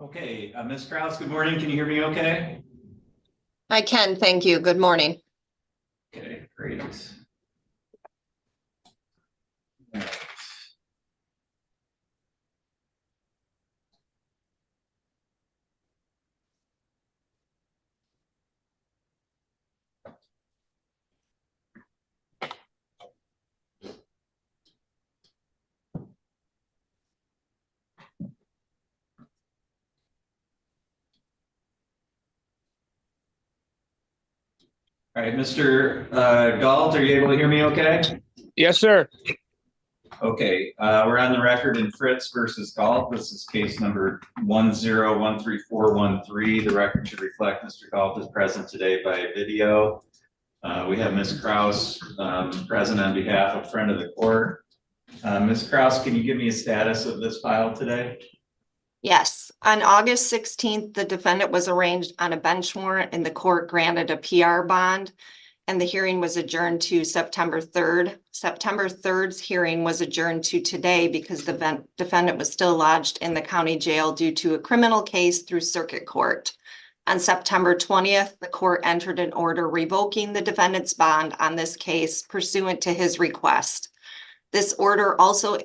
Okay, Ms. Kraus, good morning. Can you hear me okay? I can, thank you. Good morning. Okay, great. All right, Mr. Gault, are you able to hear me okay? Yes, sir. Okay, we're on the record in Fritz versus Gault. This is case number 1013413. The record should reflect Mr. Gault is present today by video. We have Ms. Kraus present on behalf of friend of the court. Ms. Kraus, can you give me a status of this file today? Yes, on August 16th, the defendant was arraigned on a bench warrant and the court granted a PR bond, and the hearing was adjourned to September 3rd. September 3rd's hearing was adjourned to today because the defendant was still lodged in the county jail due to a criminal case through circuit court. On September 20th, the court entered an order revoking the defendant's bond on this case pursuant to his request. This order also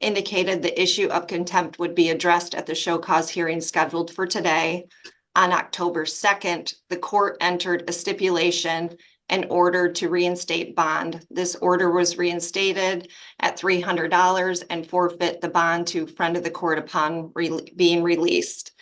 indicated the issue of contempt would be addressed at the show cause hearing scheduled for today. On October 2nd, the court entered a stipulation and order to reinstate bond. This order was reinstated at $300 and forfeit the bond to friend of the court upon being released.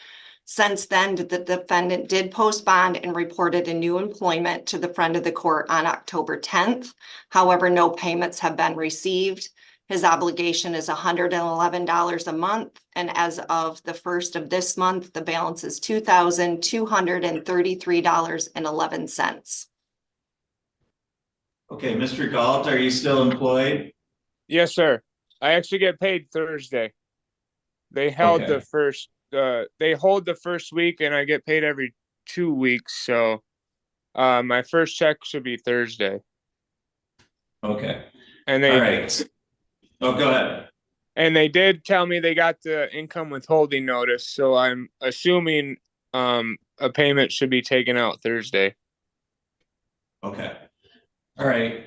Since then, the defendant did post bond and reported a new employment to the friend of the court on October 10th. However, no payments have been received. His obligation is $111 a month, and as of the first of this month, the balance is $2,233.11. Okay, Mr. Gault, are you still employed? Yes, sir. I actually get paid Thursday. They held Okay. they hold the first week and I get paid every 2 weeks. So my first check should be Thursday. Okay. And All right. Oh, go ahead. And they did tell me they got the income withholding notice. So I'm assuming a payment should be taken out Thursday. Okay. All right.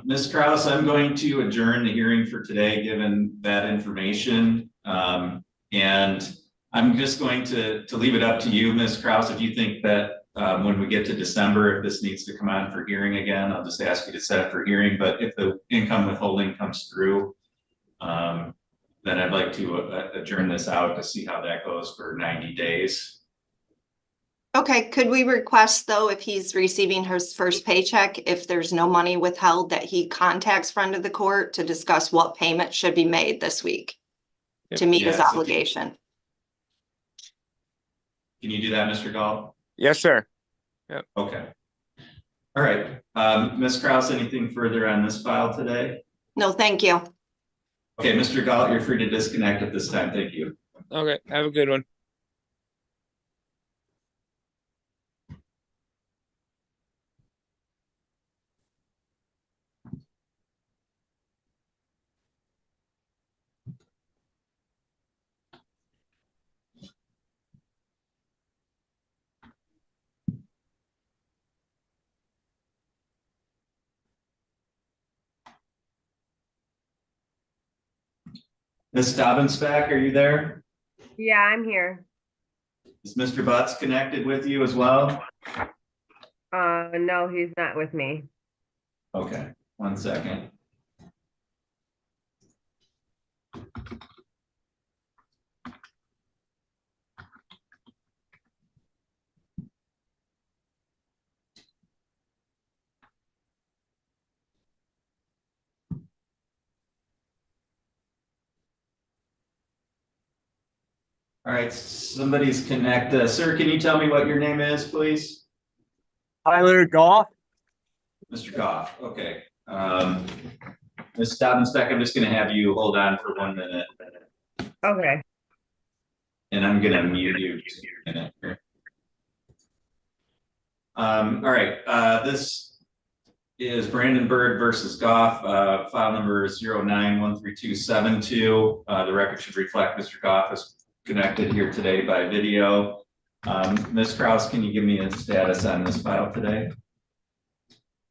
Ms. Kraus, I'm going to adjourn the hearing for today, given that information. And I'm just going to leave it up to you, Ms. Kraus, if you think that when we get to December, if this needs to come on for hearing again, I'll just ask you to set it for hearing. But if the income withholding comes through, then I'd like to adjourn this out to see how that goes for 90 days. Okay, could we request though, if he's receiving his first paycheck, if there's no money withheld, that he contacts friend of the court to discuss what payment should be made this week to meet his Yes. obligation? Can you do that, Mr. Gall? Yes, sir. Yep. Okay. All right. Ms. Kraus, anything further on this file today? No, thank you. Okay, Mr. Gault, you're free to disconnect at this time. Thank you. Okay, have a good one. Ms. Dobbins-Beck, are you there? Yeah, I'm here. Is Mr. Butts connected with you as well? No, he's not with me. Okay, 1 second. All right, somebody's connected. Sir, can you tell me what your name is, please? Tyler Goff. Mr. Goff, okay. Ms. Dobbins-Beck, I'm just gonna have you hold on for 1 minute. Okay. And I'm gonna mute you just a minute here. All right, this is Brandon Bird versus Goff, file number 09-13272. The record should reflect Mr. Goff is connected here today by video. Ms. Kraus, can you give me a status on this file today?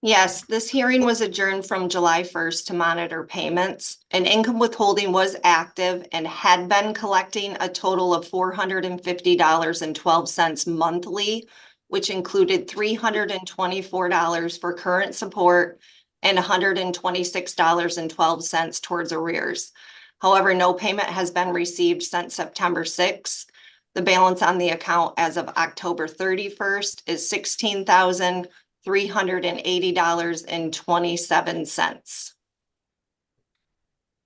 Yes, this hearing was adjourned from July 1st to monitor payments. An income withholding was active and had been collecting a total of $450.12 monthly, which included $324 for current support and $126.12 towards arrears. However, no payment has been received since September 6th. The balance on the account as of October 31st is $16,380.27.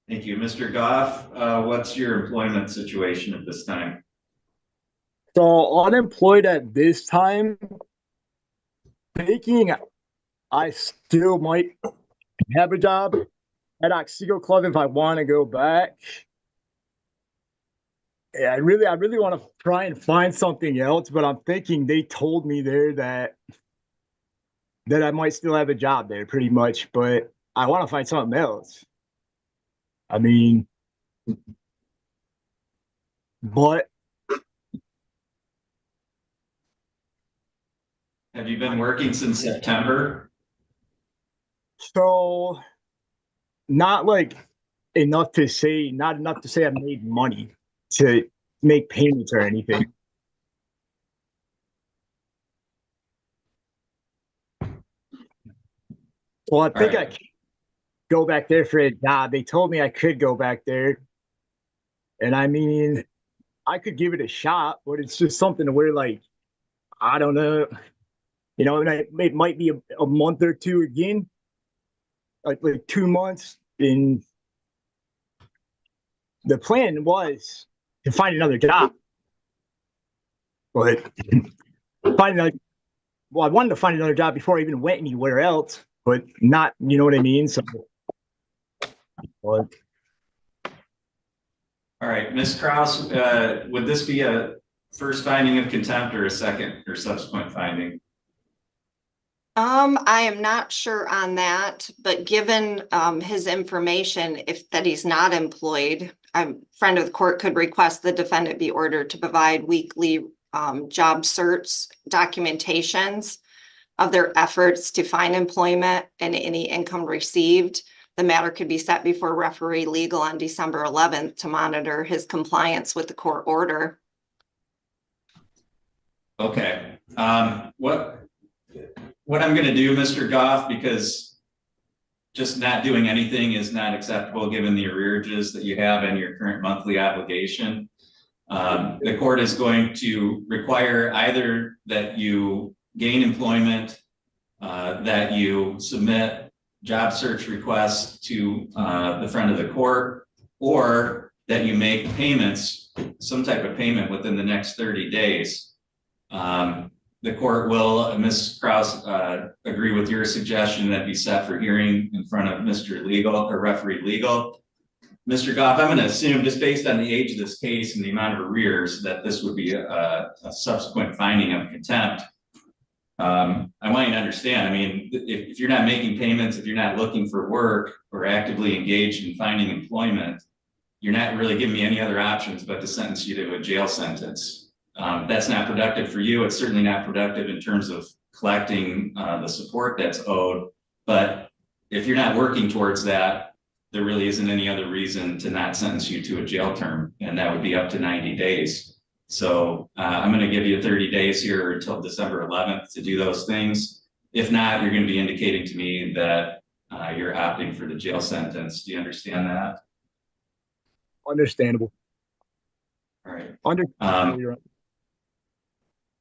Thank you. Mr. Goff, what's your employment situation at this time? So unemployed at this time, thinking I still might have a job at Otsego Club if I want to go back. Yeah, I really want to try and find something else, but I'm thinking they told me there that I might still have a job there pretty much, but I want to find something else. I mean, but Have you been working since September? so not like enough to say, not enough to say I've made money to make payments or anything. Well, I think I Alright. can go back there for a job. They told me I could go back there. And I mean, I could give it a shot, but it's just something to where, like, I don't know. You know, it might be a month or two again, like 2 months. And the plan was to find another job. But finding like, well, I wanted to find another job before I even went anywhere else, but not, you know what I mean? So, but All right, Ms. Kraus, would this be a first finding of contempt or a second or subsequent finding? I am not sure on that, but given his information, if that he's not employed, a friend of the court could request the defendant be ordered to provide weekly job search documentations of their efforts to find employment and any income received. The matter could be set before referee legal on December 11th to monitor his compliance with the court order. Okay, what I'm gonna do, Mr. Goff, because just not doing anything is not acceptable given the arrearages that you have and your current monthly obligation. The court is going to require either that you gain employment, that you submit job search requests to the front of the court, or that you make payments, some type of payment within the next 30 days. The court will, Ms. Kraus, agree with your suggestion that be set for hearing in front of Mr. Legal or referee legal. Mr. Goff, I'm going to assume, just based on the age of this case and the amount of arrears, that this would be a subsequent finding of contempt. I want you to understand, I mean, if you're not making payments, if you're not looking for work or actively engaged in finding employment, you're not really giving me any other options but to sentence you to a jail sentence. That's not productive for you. It's certainly not productive in terms of collecting the support that's owed. But if you're not working towards that, there really isn't any other reason to not sentence you to a jail term, and that would be up to 90 days. So I'm going to give you 30 days here until December 11th to do those things. If not, you're going to be indicating to me that you're opting for the jail sentence. Do you understand that? understandable. All right. Understandable.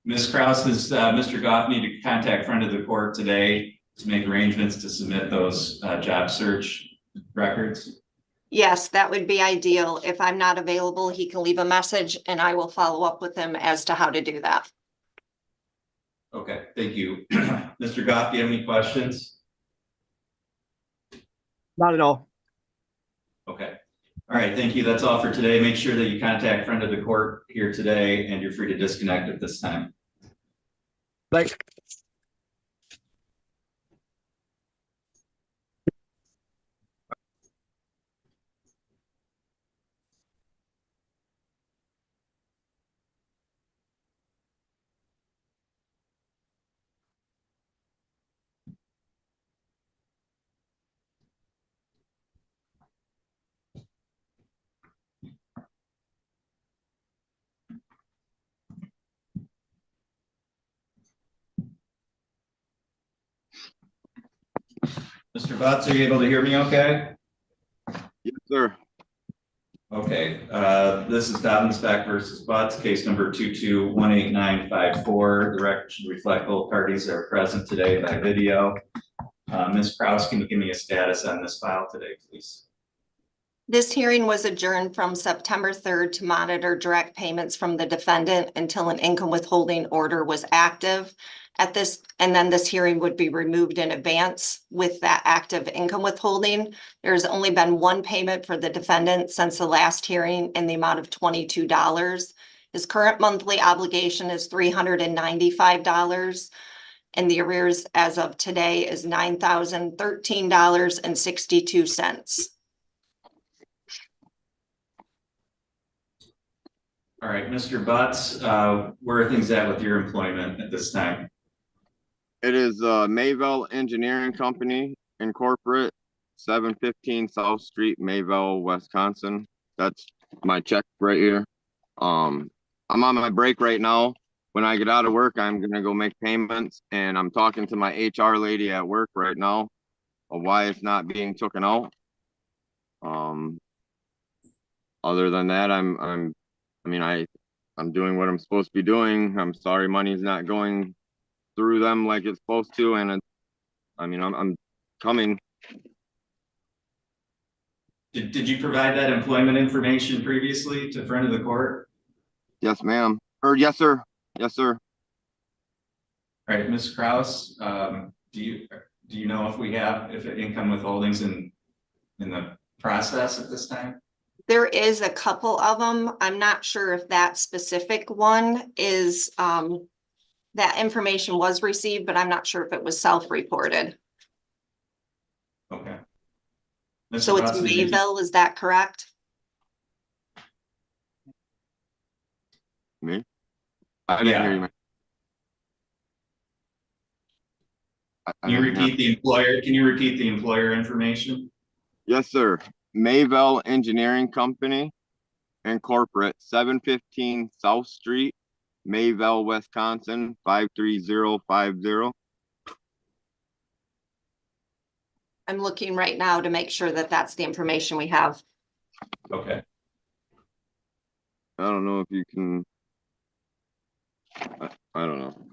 Ms. Kraus, does Mr. Goff need to contact friend of the court today to make arrangements to submit those job search records? Yes, that would be ideal. If I'm not available, he can leave a message and I will follow up with him as to how to do that. Okay, thank you. Mr. Goff, do you have any questions? Not at all. Okay. All right, thank you. That's all for today. Make sure that you contact friend of the court here today, and you're free to disconnect at this time. Thanks. Mr. Butts, are you able to hear me okay? Yes, sir. Okay, this is Dobbins Beck versus Butts, case number 2218954. The record should reflect both parties are present today by video. Ms. Kraus, can you give me a status on this file today, please? This hearing was adjourned from September 3rd to monitor direct payments from the defendant until an income withholding order was active at this, and then this hearing would be removed in advance with that active income withholding. There's only been one payment for the defendant since the last hearing in the amount of $22. His current monthly obligation is $395. And the arrears as of today is $9,013.62. All right, Mr. Butts, where are things at with your employment at this time? It is Mayville Engineering Company Incorporate, 715 South Street, Mayville, Wisconsin. That's my check right here. I'm on my break right now. When I get out of work, I'm gonna go make payments, and I'm talking to my HR lady at work right now of why it's not being taken out. Other than that, I'm doing what I'm supposed to be doing. I'm sorry money's not going through them like it's supposed to, and I'm coming. Did you provide that employment information previously to friend of the court? Yes, ma'am. Or yes, sir. Yes, sir. All right, Ms. Kraus, do you know if income withholdings in the process at this time? There is a couple of them. I'm not sure if that specific one is, that information was received, but I'm not sure if it was self-reported. Okay. So it's Butts, did you- Mayville, is that correct? Me? I didn't hear you, man. Can you repeat the employer information? Yes, sir. Mayville Engineering Company Incorporate, 715 South Street, Mayville, Wisconsin, 53050. I'm looking right now to make sure that that's the information we have. Okay. I don't know if you can. I don't know.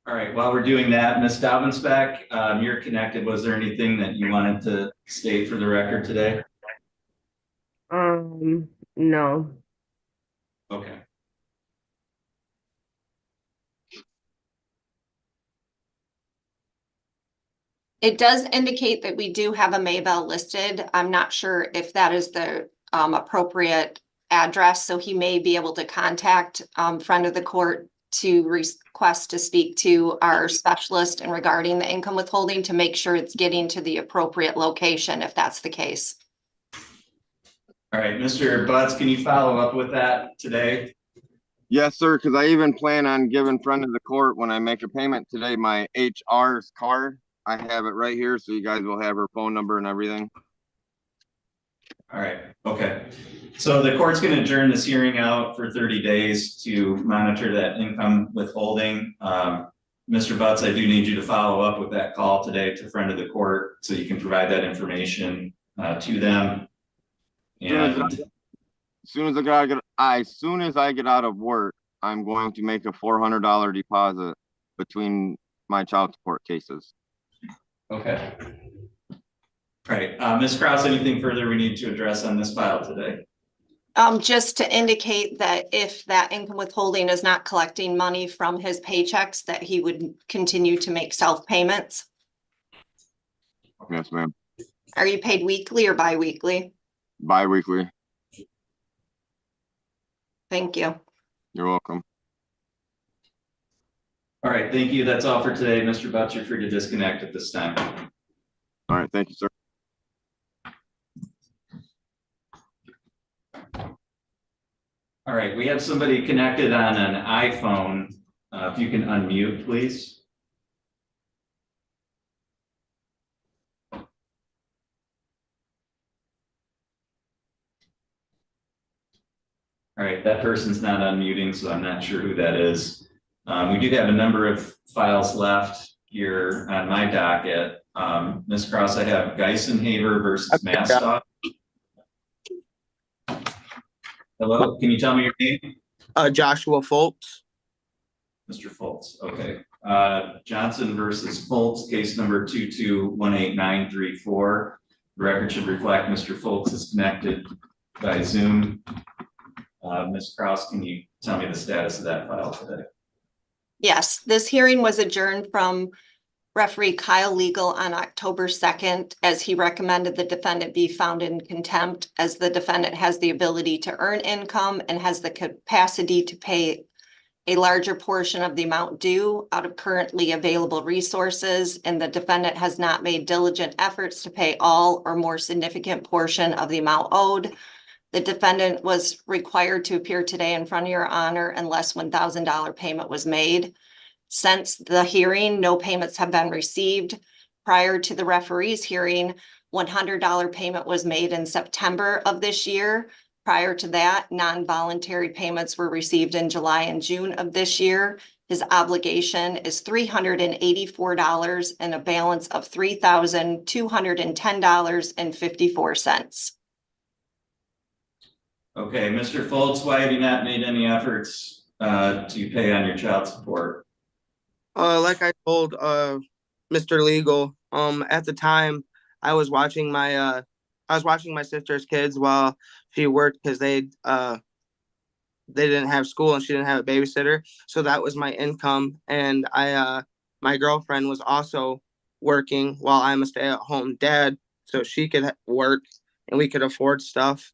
All right, while we're doing that, Ms. Dobbins-Beck, you're connected. Was there anything that you wanted to state for the record today? No. Okay. It does indicate that we do have a Mayville listed. I'm not sure if that is the appropriate address, so he may be able to contact friend of the court to request to speak to our specialist in regarding the income withholding to make sure it's getting to the appropriate location if that's the case. All right, Mr. Butts, can you follow up with that today? Yes, sir, because I even plan on giving friend of the court when I make a payment today my HR's card. I have it right here, so you guys will have her phone number and everything. All right, okay. So the court's going to adjourn this hearing out for 30 days to monitor that income withholding. Mr. Butts, I do need you to follow up with that call today to friend of the court so you can provide that information to them. And As soon as I get out of work, I'm going to make a $400 deposit between my child support cases. okay. All right, Ms. Kraus, anything further we need to address on this file today? Just to indicate that if that income withholding is not collecting money from his paychecks, that he would continue to make self-payments. Yes, ma'am. Are you paid weekly or bi-weekly? Bi-weekly. Thank you. You're welcome. All right, thank you. That's all for today. Mr. Butts, you're free to disconnect at this time. All right, thank you, sir. All right, we have somebody connected on an iPhone. If you can unmute, please. All right, that person's not unmuting, so I'm not sure who that is. We do have a number of files left here on my docket. Ms. Kraus, I have Geisenhaber versus Mastock. Hello, can you tell me your name? Joshua Folz. Mr. Foltz, okay. Johnson versus Foltz, case number 2218934. The record should reflect Mr. Foltz is connected by Zoom. Ms. Kraus, can you tell me the status of that file today? Yes, this hearing was adjourned from referee Kyle Legal on October 2nd, as he recommended the defendant be found in contempt, as the defendant has the ability to earn income and has the capacity to pay a larger portion of the amount due out of currently available resources, and the defendant has not made diligent efforts to pay all or more significant portion of the amount owed. The defendant was required to appear today in front of your honor unless $1,000 payment was made. Since the hearing, no payments have been received. Prior to the referee's hearing, $100 payment was made in September of this year. Prior to that, non-voluntary payments were received in July and June of this year. His obligation is $384 and a balance of $3,210.54. Okay, Mr. Foltz, why have you not made any efforts to pay on your child support? Like I told Mr. Legal, at the time I was watching my sister's kids while she worked because they didn't have school and she didn't have a babysitter, so that was my income. And my girlfriend was also working while I'm a stay-at-home dad, so she could work and we could afford stuff.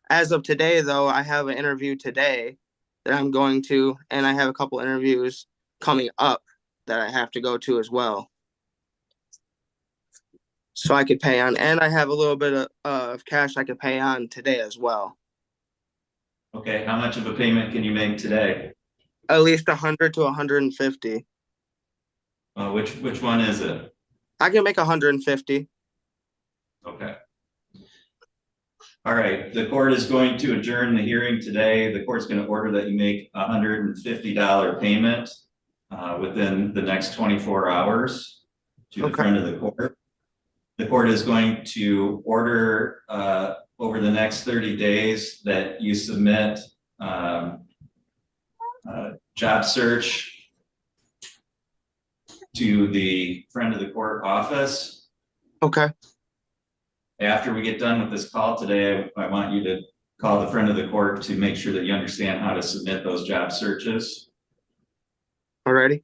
As of today, though, I have an interview today that I'm going to, and I have a couple interviews coming up that I have to go to as well, so I could pay on, and I have a little bit of cash I could pay on today as well. Okay, how much of a payment can you make today? At least 100 to 150. Which one is it? I can make 150. Okay. All right, the court is going to adjourn the hearing today. The court's going to order that you make $150 payment within the next 24 hours to the friend of the court. The court is going to order over the next 30 days that you submit job search to the friend of the court office. Okay. After we get done with this call today, I want you to call the friend of the court to make sure that you understand how to submit those job searches. Alrighty.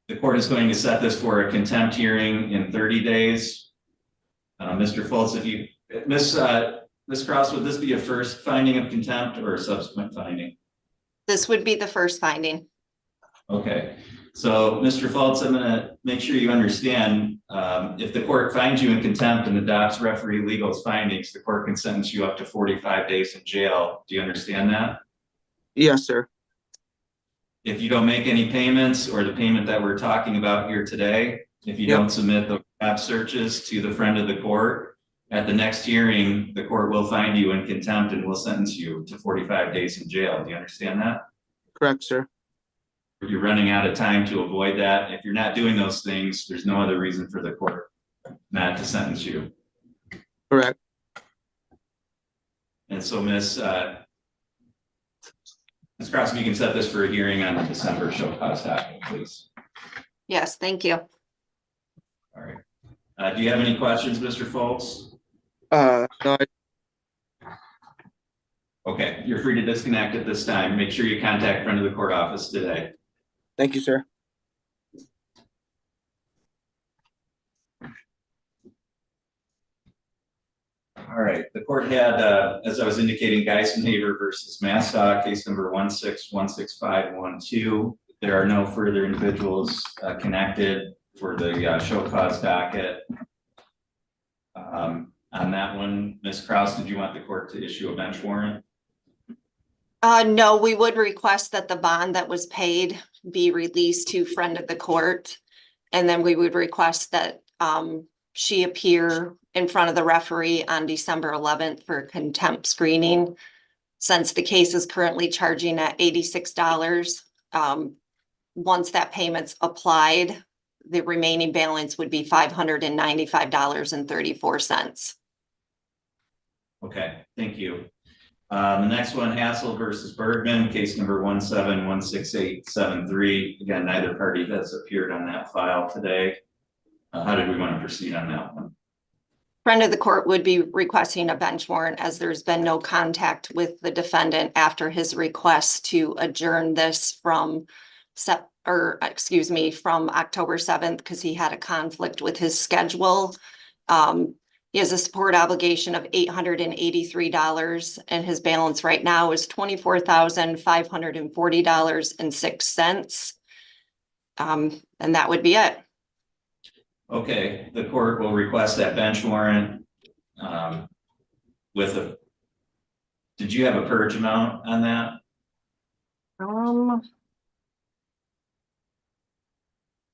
The court is going to set this for a contempt hearing in 30 days. Mr. Foltz, if you, Ms. Kraus, would this be a first finding of contempt or a subsequent finding? This would be the first finding. Okay, so Mr. Foltz, I'm gonna make sure you understand, if the court finds you in contempt and adopts referee Legal's findings, the court can sentence you up to 45 days in jail. Do you understand that? Yes, sir. If you don't make any payments or the payment that we're talking about here today, if you don't submit the job searches to the friend of the court, at the next hearing, the court will find you in contempt and will sentence you to 45 days in jail. Do you understand that? Correct, sir. You're running out of time to avoid that. If you're not doing those things, there's no other reason for the court not to sentence you. Correct. And so Ms. Kraus, if you can set this for a hearing on the December show cause docket, please. Yes, thank you. All right. Do you have any questions, Mr. Foltz? No. Okay, you're free to disconnect at this time. Make sure you contact friend of the court office today. Thank you, sir. All right, the court had, as I was indicating, Geisenhaber versus Mastock, case number 1616512. There are no further individuals connected for the show cause docket. On that one, Ms. Kraus, did you want the court to issue a bench warrant? No, we would request that the bond that was paid be released to friend of the court. And then we would request that she appear in front of the referee on December 11th for contempt screening. Since the case is currently charging at $86, once that payment's applied, the remaining balance would be $595.34. Okay, thank you. The next one, Hassel versus Bergman, case number 1716873. Again, neither party has appeared on that file today. How did we want to proceed on that one? Friend of the court would be requesting a bench warrant as there's been no contact with the defendant after his request to adjourn this from from October 7th because he had a conflict with his schedule. He has a support obligation of $883 and his balance right now is $24,540.06. And that would be it. Okay, the court will request that bench warrant did you have a purge amount on that?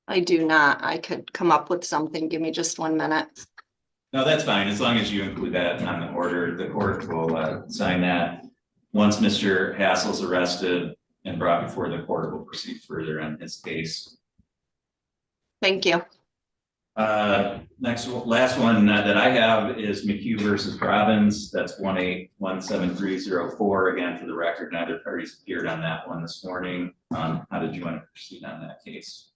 I do not. I could come up with something. Give me just 1 minute. No, that's fine. As long as you include that on the order, the court will sign that. Once Mr. Hassel's arrested and brought before the court, we'll proceed further on his case. Thank you. Last one that I have is McHugh versus Robbins. That's 1817304. Again, for the record, neither parties appeared on that one this morning. How did you want to proceed on that case?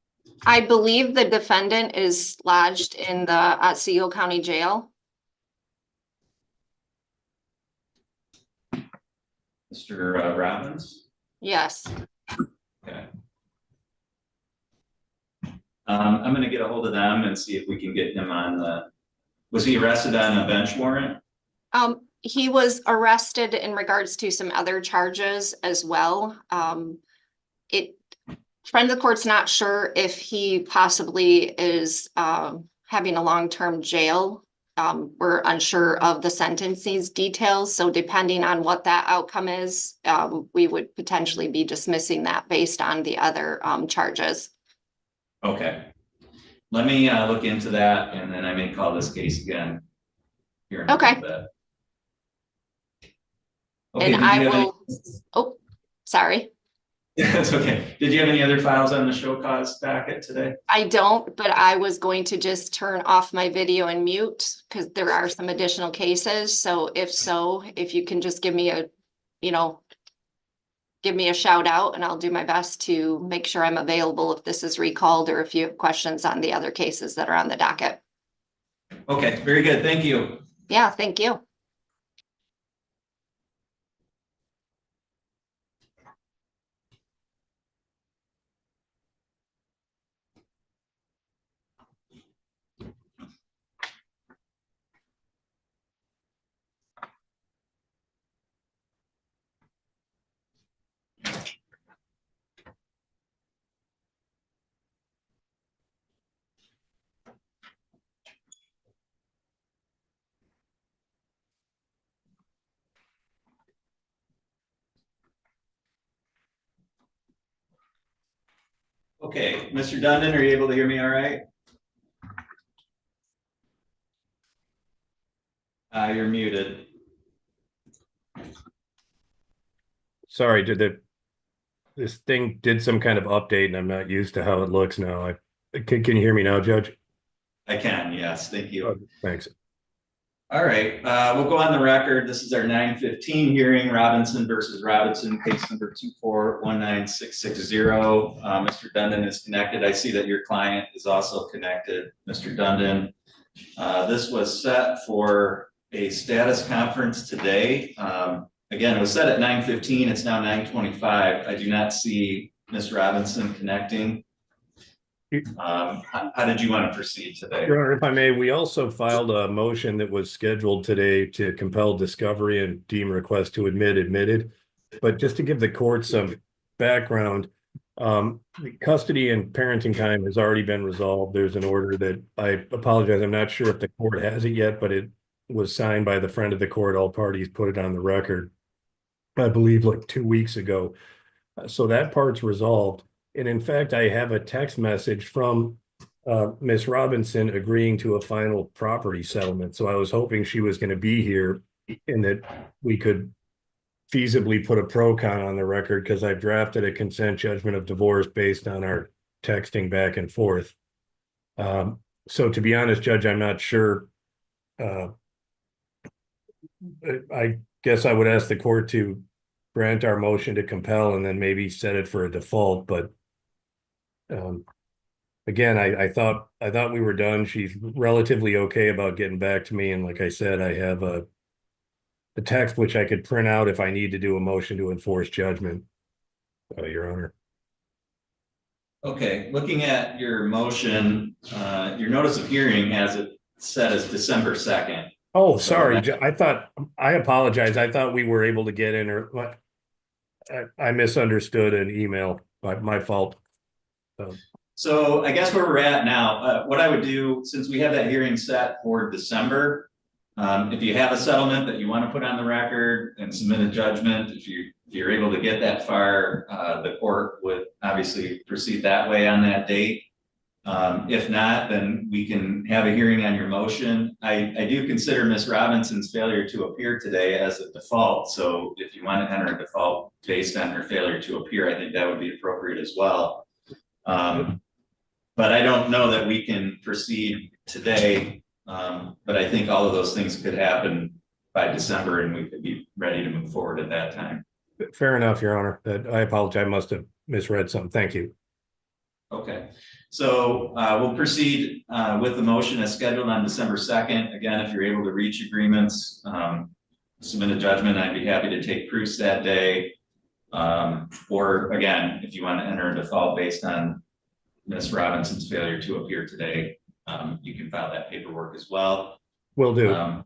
I believe the defendant is lodged in the Otsego County Jail. Mr. Robbins? Yes. Okay. I'm going to get a hold of them and see if we can get him on was he arrested on a bench warrant? He was arrested in regards to some other charges as well. Friend of the court's not sure if he possibly is having a long-term jail. We're unsure of the sentencing details. So depending on what that outcome is, we would potentially be dismissing that based on the other charges. Okay. Let me look into that and then I may call this case again. Here in a Okay. little bit. And I will, oh, sorry. Yeah, that's okay. Did you have any other files on the show cause docket today? I don't, but I was going to just turn off my video and mute because there are some additional cases. So, if you can just give me a shout out and I'll do my best to make sure I'm available if this is recalled or if you have questions on the other cases that are on the docket. Okay, very good. Thank you. Yeah, thank you. Okay, Mr. Dundon, are you able to hear me all right? You're muted. Sorry, this thing did some kind of update and I'm not used to how it looks now. Can you hear me now, Judge? I can, yes, thank you. Oh, thanks. All right, we'll go on the record. This is our 9:15 hearing, Robinson versus Robinson, case number 2419660. Mr. Dundon is connected. I see that your client is also connected, Mr. Dundon. This was set for a status conference today. Again, it was set at 9:15. It's now 9:25. I do not see Ms. Robinson connecting. How did you want to proceed today? Your Honor, if I may, we also filed a motion that was scheduled today to compel discovery and deem request to admitted. But just to give the court some background, the custody and parenting time has already been resolved. There's an order that I apologize. I'm not sure if the court has it yet, but it was signed by the friend of the court. All parties put it on the record, I believe, like 2 weeks ago. So that part's resolved. And in fact, I have a text message from Ms. Robinson agreeing to a final property settlement. So I was hoping she was going to be here and that we could feasibly put a pro con on the record because I've drafted a consent judgment of divorce based on our texting back and forth. So to be honest, Judge, I'm not sure. I guess I would ask the court to grant our motion to compel and then maybe set it for a default, but again, I thought we were done. She's relatively okay about getting back to me, and like I said, I have a text which I could print out if I need to do a motion to enforce judgment, Your Honor. Okay, looking at your motion, your notice of hearing has it set as December 2nd. Oh, So sorry. that- I apologize. I thought we were able to get in, or I misunderstood an email. My fault. So I guess where we're at now, what I would do, since we have that hearing set for December, if you have a settlement that you want to put on the record and submit a judgment, if you're able to get that far, the court would obviously proceed that way on that date. If not, then we can have a hearing on your motion. I do consider Ms. Robinson's failure to appear today as a default. So if you want to enter a default based on her failure to appear, I think that would be appropriate as well. But I don't know that we can proceed today. But I think all of those things could happen by December and we could be ready to move forward at that time. Fair enough, Your Honor. I apologize. I must have misread something. Thank you. Okay, so we'll proceed with the motion as scheduled on December 2nd. Again, if you're able to reach agreements, submit a judgment, I'd be happy to take proofs that day. Or again, if you want to enter a default based on Ms. Robinson's failure to appear today, you can file that paperwork as well. Will do.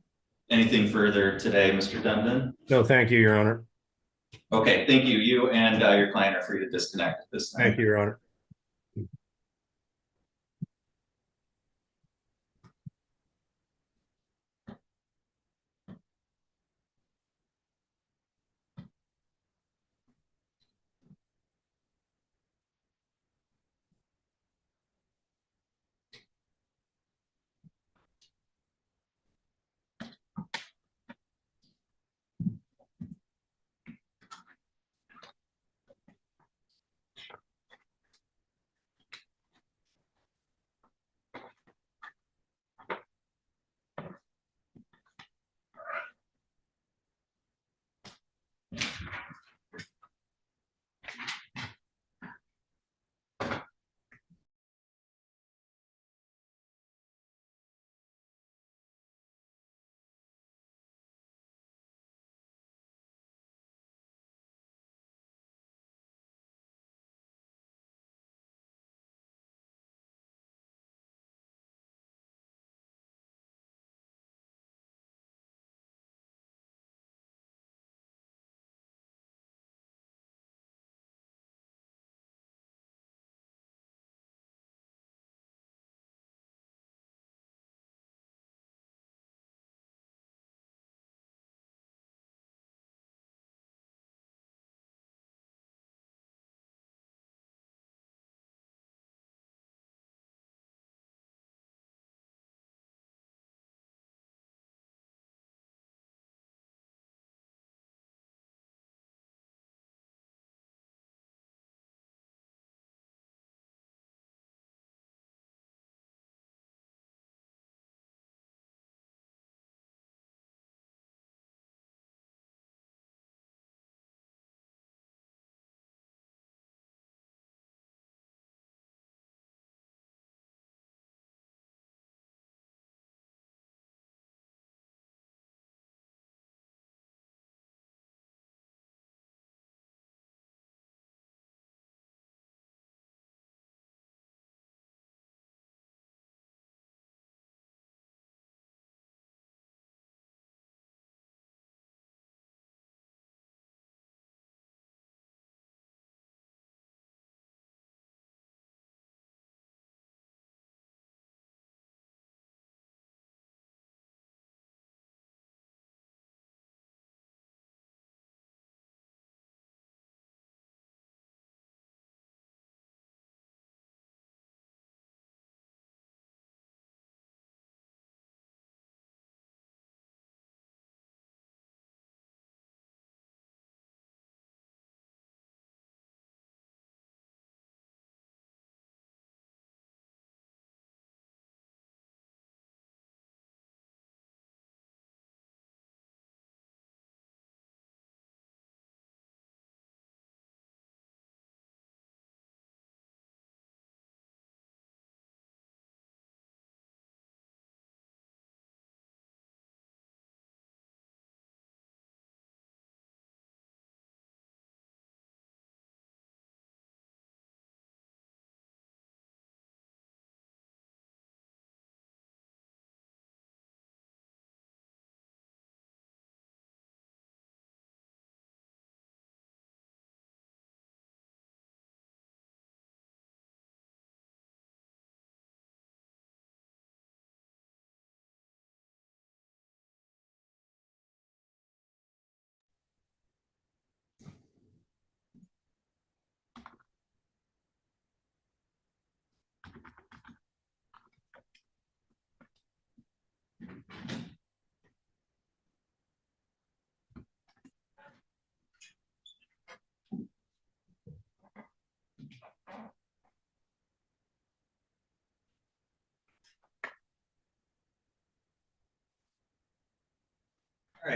Anything further today, Mr. Dundon? No, thank you, Your Honor. Okay, thank you. You and your client are free to disconnect at this time. Thank you, Your Honor.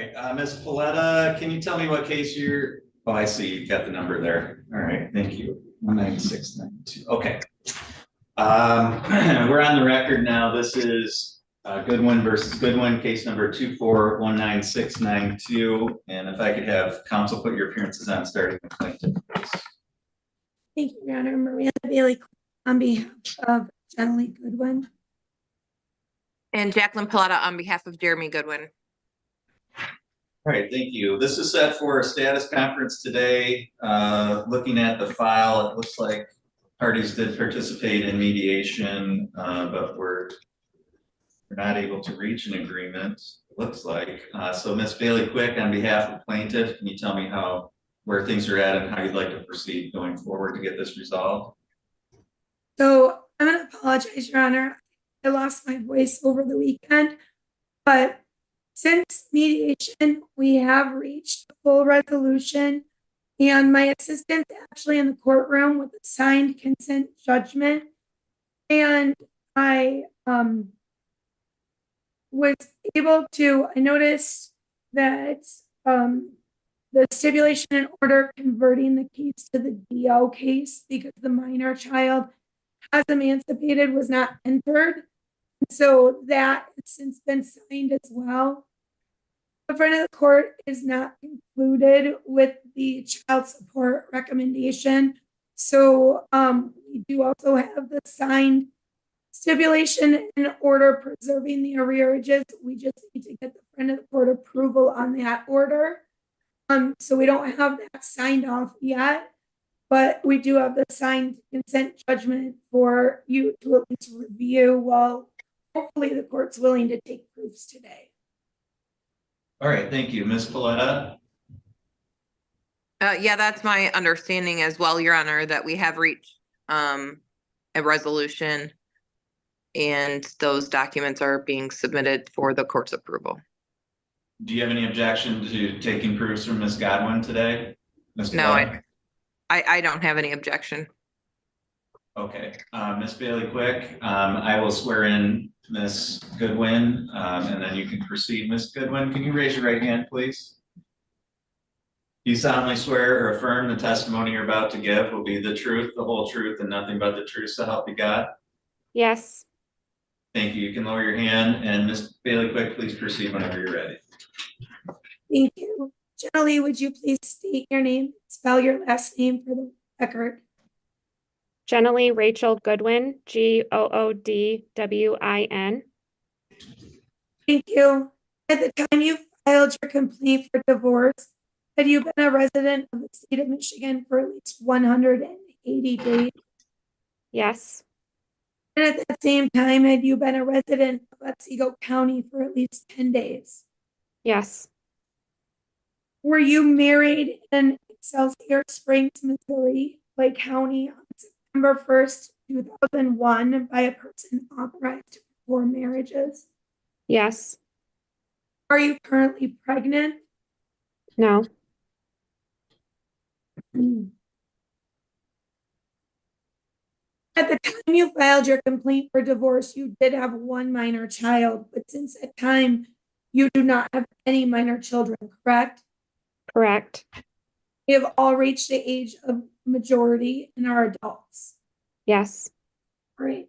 right, Ms. Paletta, can you tell me what case oh, I see, you've got the number there. All right, thank you. 19692, okay. We're on the record now. This is Goodwin versus Goodwin, case number 2419692. And if I could have counsel put your appearances on, starting with plaintiff, please. Thank you, Your Honor. Miranda Bailey on behalf of Generally Goodwin. And Jacqueline Paletta on behalf of Jeremy Goodwin. All right, thank you. This is set for a status conference today. Looking at the file, it looks like parties did participate in mediation, but we're not able to reach an agreement, it looks like. So Ms. Bailey Quick, on behalf of plaintiff, can you tell me where things are at and how you'd like to proceed going forward to get this resolved? So I'm going to apologize, Your Honor. I lost my voice over the weekend, but since mediation, we have reached a full resolution, and my assistant's actually in the courtroom with a signed consent judgment. And I was able to, I noticed that the stipulation and order converting the case to the DO case because the minor child has emancipated was not entered. So that has since been signed as well. The front of the court is not concluded with the child support recommendation. So we do also have the signed stipulation and order preserving the arrearages. We just need to get the front of the court approval on that order. So we don't have that signed off yet, but we do have the signed consent judgment for you to at least review while hopefully the court's willing to take proofs today. All right, thank you. Ms. Paletta? Yeah, that's my understanding as well, Your Honor, that we have reached a resolution and those documents are being submitted for the court's approval. Do you have any objection to taking proofs from Ms. Godwin today? Ms. No, Paletta? I don't have any objection. Okay, Ms. Bailey Quick, I will swear in Ms. Goodwin, and then you can proceed. Ms. Goodwin, can you raise your right hand, please? You solemnly swear or affirm the testimony you're about to give will be the truth, the whole truth, and nothing but the truth, so help you God? Yes. Thank you. You can lower your hand, and Ms. Bailey Quick, please proceed whenever you're ready. Thank you. Generally, would you please state your name, spell your last name for the record? Generally Rachel Goodwin, Goodwin. Thank you. At the time you filed your complaint for divorce, had you been a resident of the state of Michigan for at least 180 days? Yes. And at that same time, had you been a resident of Otsego County for at least 10 days? Yes. Were you married in Excelsior Springs, Missouri, Lake County on September 1st, 2001 by a person authorized to perform marriages? Yes. Are you currently pregnant? No. At the time you filed your complaint for divorce, you did have one minor child, but since that time, you do not have any minor children, correct? Correct. We have all reached the age of majority and are adults. Yes. Great.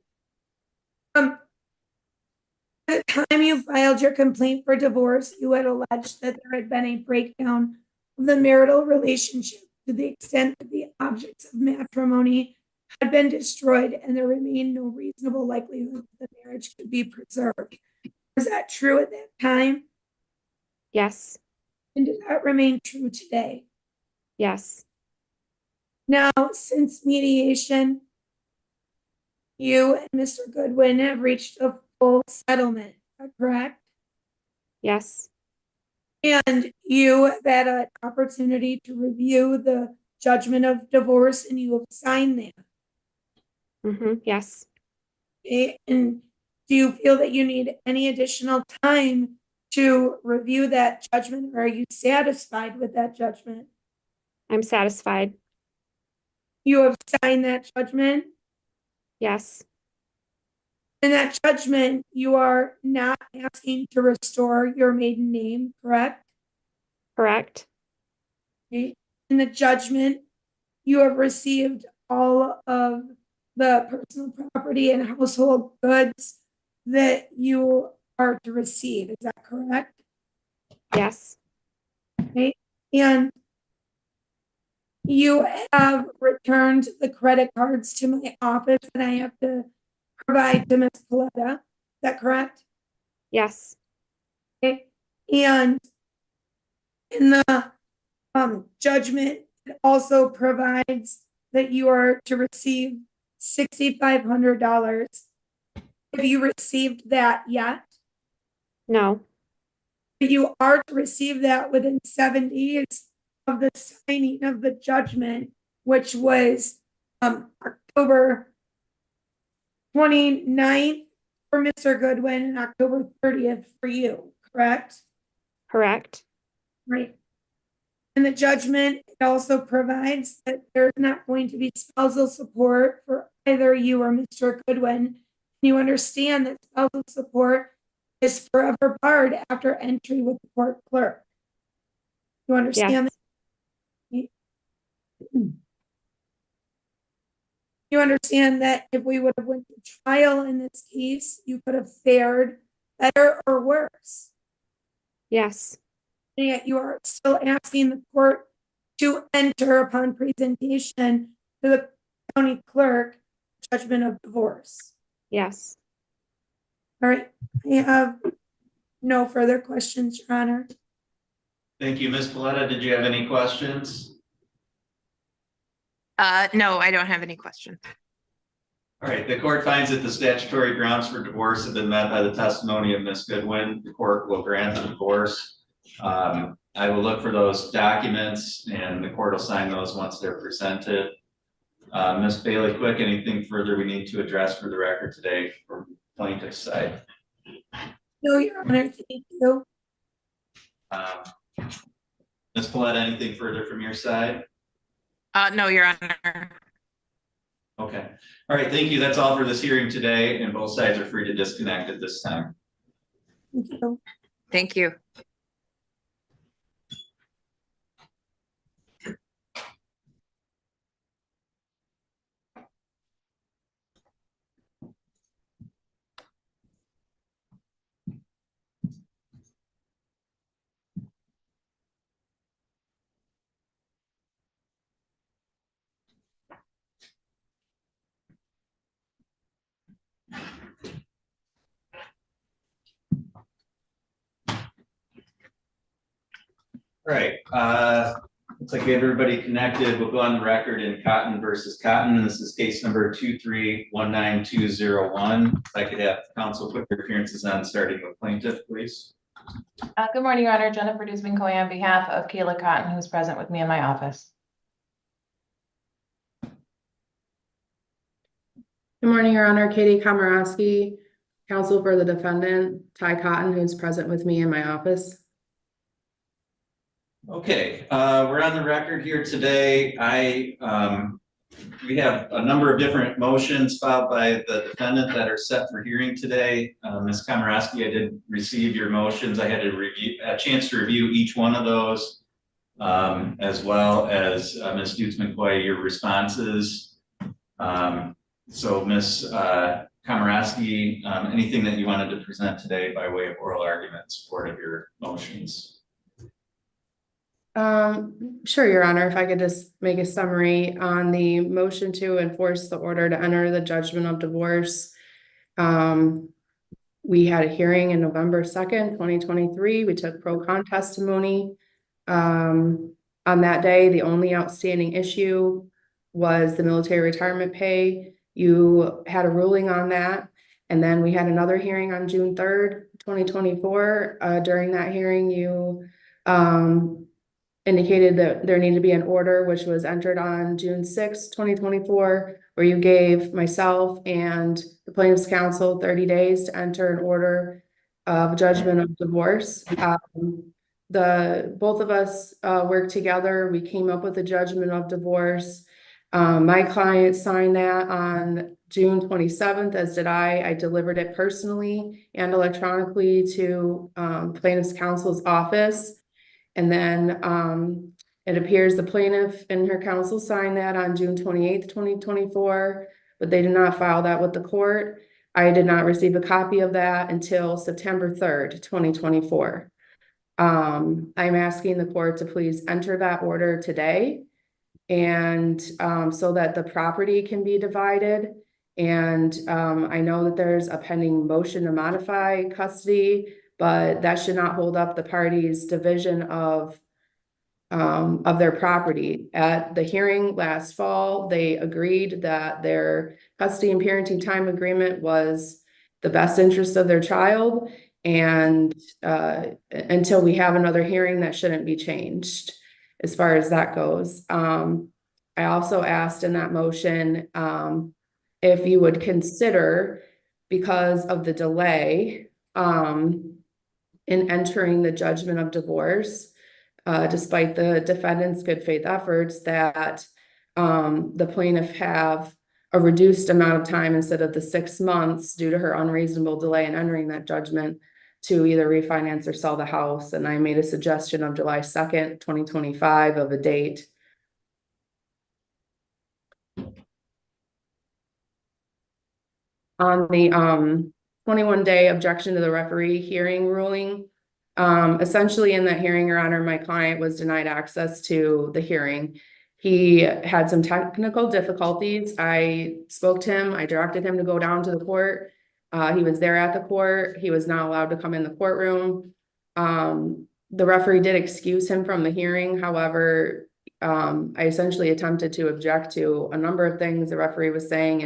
At the time you filed your complaint for divorce, you had alleged that there had been a breakdown of the marital relationship to the extent that the objects of matrimony had been destroyed and there remained no reasonable likelihood that the marriage could be preserved. Was that true at that time? Yes. And does that remain true today? Yes. Now, since mediation, you and Mr. Goodwin have reached a full settlement, correct? Yes. And you have had an opportunity to review the judgment of divorce and you have signed that. Yes. Okay. And do you feel that you need any additional time to review that judgment, or are you satisfied with that judgment? I'm satisfied. You have signed that judgment? Yes. In that judgment, you are not asking to restore your maiden name, correct? correct, Okay. In the judgment, you have received all of the personal property and household goods that you are to receive. Is that correct? yes, Okay. And you have returned the credit cards to my office and I have to provide to Ms. Paletta. Is that correct? yes, Okay. And in the judgment, it also provides that you are to receive $6,500. Have you received that yet? no, You are to receive that within 7 days of the signing of the judgment, which was October 29th for Mr. Goodwin and October 30th for you, correct? correct, Right. In the judgment, it also provides that there's not going to be spousal support for either you or Mr. Goodwin. You understand that spousal support is forever barred after entry with the court clerk. You understand that? You understand that if we would have went to trial in this case, you could have fared better or worse. yes, And yet you are still asking the court to enter upon presentation to the county clerk judgment of divorce. yes. All right, I have no further questions, Your Honor. Thank you, Ms. Paletta. Did you have any questions? No, I don't have any questions. All right, the court finds that the statutory grounds for divorce have been met by the testimony of Ms. Goodwin. The court will grant the divorce. I will look for those documents and the court will sign those once they're presented. Ms. Bailey Quick, anything further we need to address for the record today from plaintiff's side? No, Your Honor, thank you. Ms. Paulette, anything further from your side? No, Your Honor. Okay. All right, thank you. That's all for this hearing today, and both sides are free to disconnect at this time. Thank you. Thank you. All right, looks like we have everybody connected. We'll go on the record in Cotton versus Cotton. This is case number 2319201. If I could have counsel put their appearances on, starting with plaintiff, please. Good morning, Your Honor. Jennifer Dusman-Coy on behalf of Kayla Cotton, who's present with me in my office. Good morning, Your Honor. Katie Komorowski, counsel for the defendant, Ty Cotton, who's present with me in my office. Okay, we're on the record here today. We have a number of different motions filed by the defendant that are set for hearing today. Ms. Komorowski, I did receive your motions. I had a chance to review each one of those, as well as Ms. Dusman-Coy, your responses. So Ms. Komorowski, anything that you wanted to present today by way of oral argument in support of your motions? Sure, Your Honor, if I could just make a summary on the motion to enforce the order to enter the judgment of divorce. We had a hearing in November 2nd, 2023. We took pro-con testimony. On that day, the only outstanding issue was the military retirement pay. You had a ruling on that. And then we had another hearing on June 3rd, 2024. During that hearing, you indicated that there needed to be an order, which was entered on June 6th, 2024, where you gave myself and the plaintiff's counsel 30 days to enter an order of judgment of divorce. Both of us worked together. We came up with a judgment of divorce. My client signed that on June 27th, as did I. I delivered it personally and electronically to plaintiff's counsel's office. And then, it appears the plaintiff and her counsel signed that on June 28th, 2024, but they did not file that with the court. I did not receive a copy of that until September 3rd, 2024. I'm asking the court to please enter that order today, and so that the property can be divided. And I know that there's a pending motion to modify custody, but that should not hold up the parties' division of their property. At the hearing last fall, they agreed that their custody and parenting time agreement was the best interest of their child. And until we have another hearing, that shouldn't be changed as far as that goes. I also asked in that motion if you would consider, because of the delay in entering the judgment of divorce, despite the defendant's good faith efforts, that the plaintiff have a reduced amount of time instead of the 6 months due to her unreasonable delay in entering that judgment to either refinance or sell the house. And I made a suggestion of July 2nd, 2025 of a date. On the 21-day objection to the referee hearing ruling, essentially in that hearing, Your Honor, my client was denied access to the hearing. He had some technical difficulties. I spoke to him. I directed him to go down to the court. He was there at the court. He was not allowed to come in the courtroom. The referee did excuse him from the hearing. However, I essentially attempted to object to a number of things the referee was saying,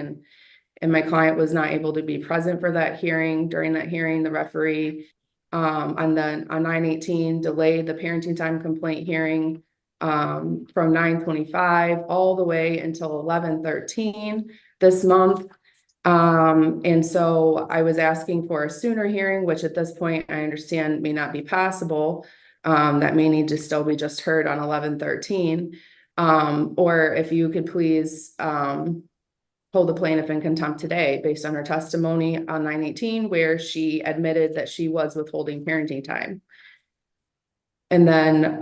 and my client was not able to be present for that hearing. During that hearing, the referee on 9/18 delayed the parenting time complaint hearing from 9/25 all the way until 11/13 this month. And so I was asking for a sooner hearing, which at this point I understand may not be possible. That may need to still be just heard on 11/13. Or if you could please hold the plaintiff in contempt today based on her testimony on 9/18, where she admitted that she was withholding parenting time. And then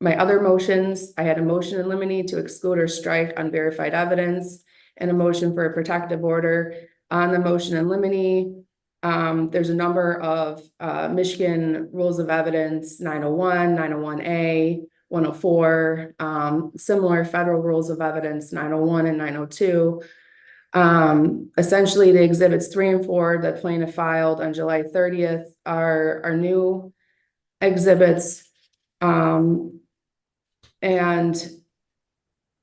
my other motions, I had a motion in limine to exclude or strike unverified evidence, and a motion for a protective order. On the motion in limine, there's a number of Michigan rules of evidence, 901, 901A, 104, similar federal rules of evidence, 901 and 902. Essentially, the exhibits 3 and 4 that plaintiff filed on July 30th are new exhibits. And,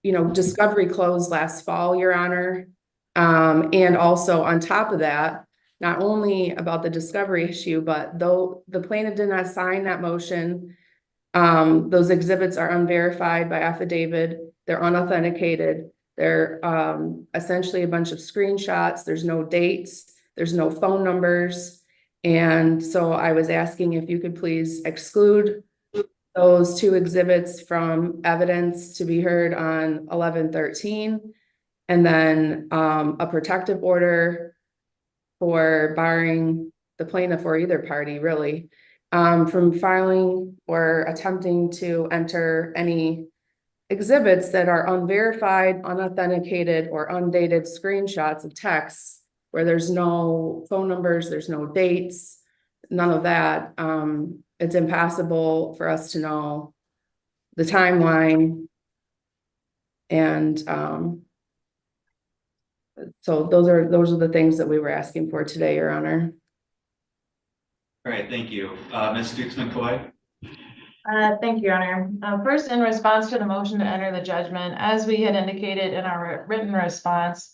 you know, discovery closed last fall, Your Honor. And also on top of that, not only about the discovery issue, but though the plaintiff did not sign that motion, those exhibits are unverified by affidavit. They're unauthenticated. They're essentially a bunch of screenshots. There's no dates. There's no phone numbers. And so I was asking if you could please exclude those 2 exhibits from evidence to be heard on 11/13, and then a protective order for barring the plaintiff or either party really from filing or attempting to enter any exhibits that are unverified, unauthenticated, or undated screenshots of texts where there's no phone numbers, there's no dates, none of that. It's impossible for us to know the timeline. And so those are the things that we were asking for today, Your Honor. All right, thank you. Ms. Dukes-McCoy? Thank you, Your Honor. First, in response to the motion to enter the judgment, as we had indicated in our written response,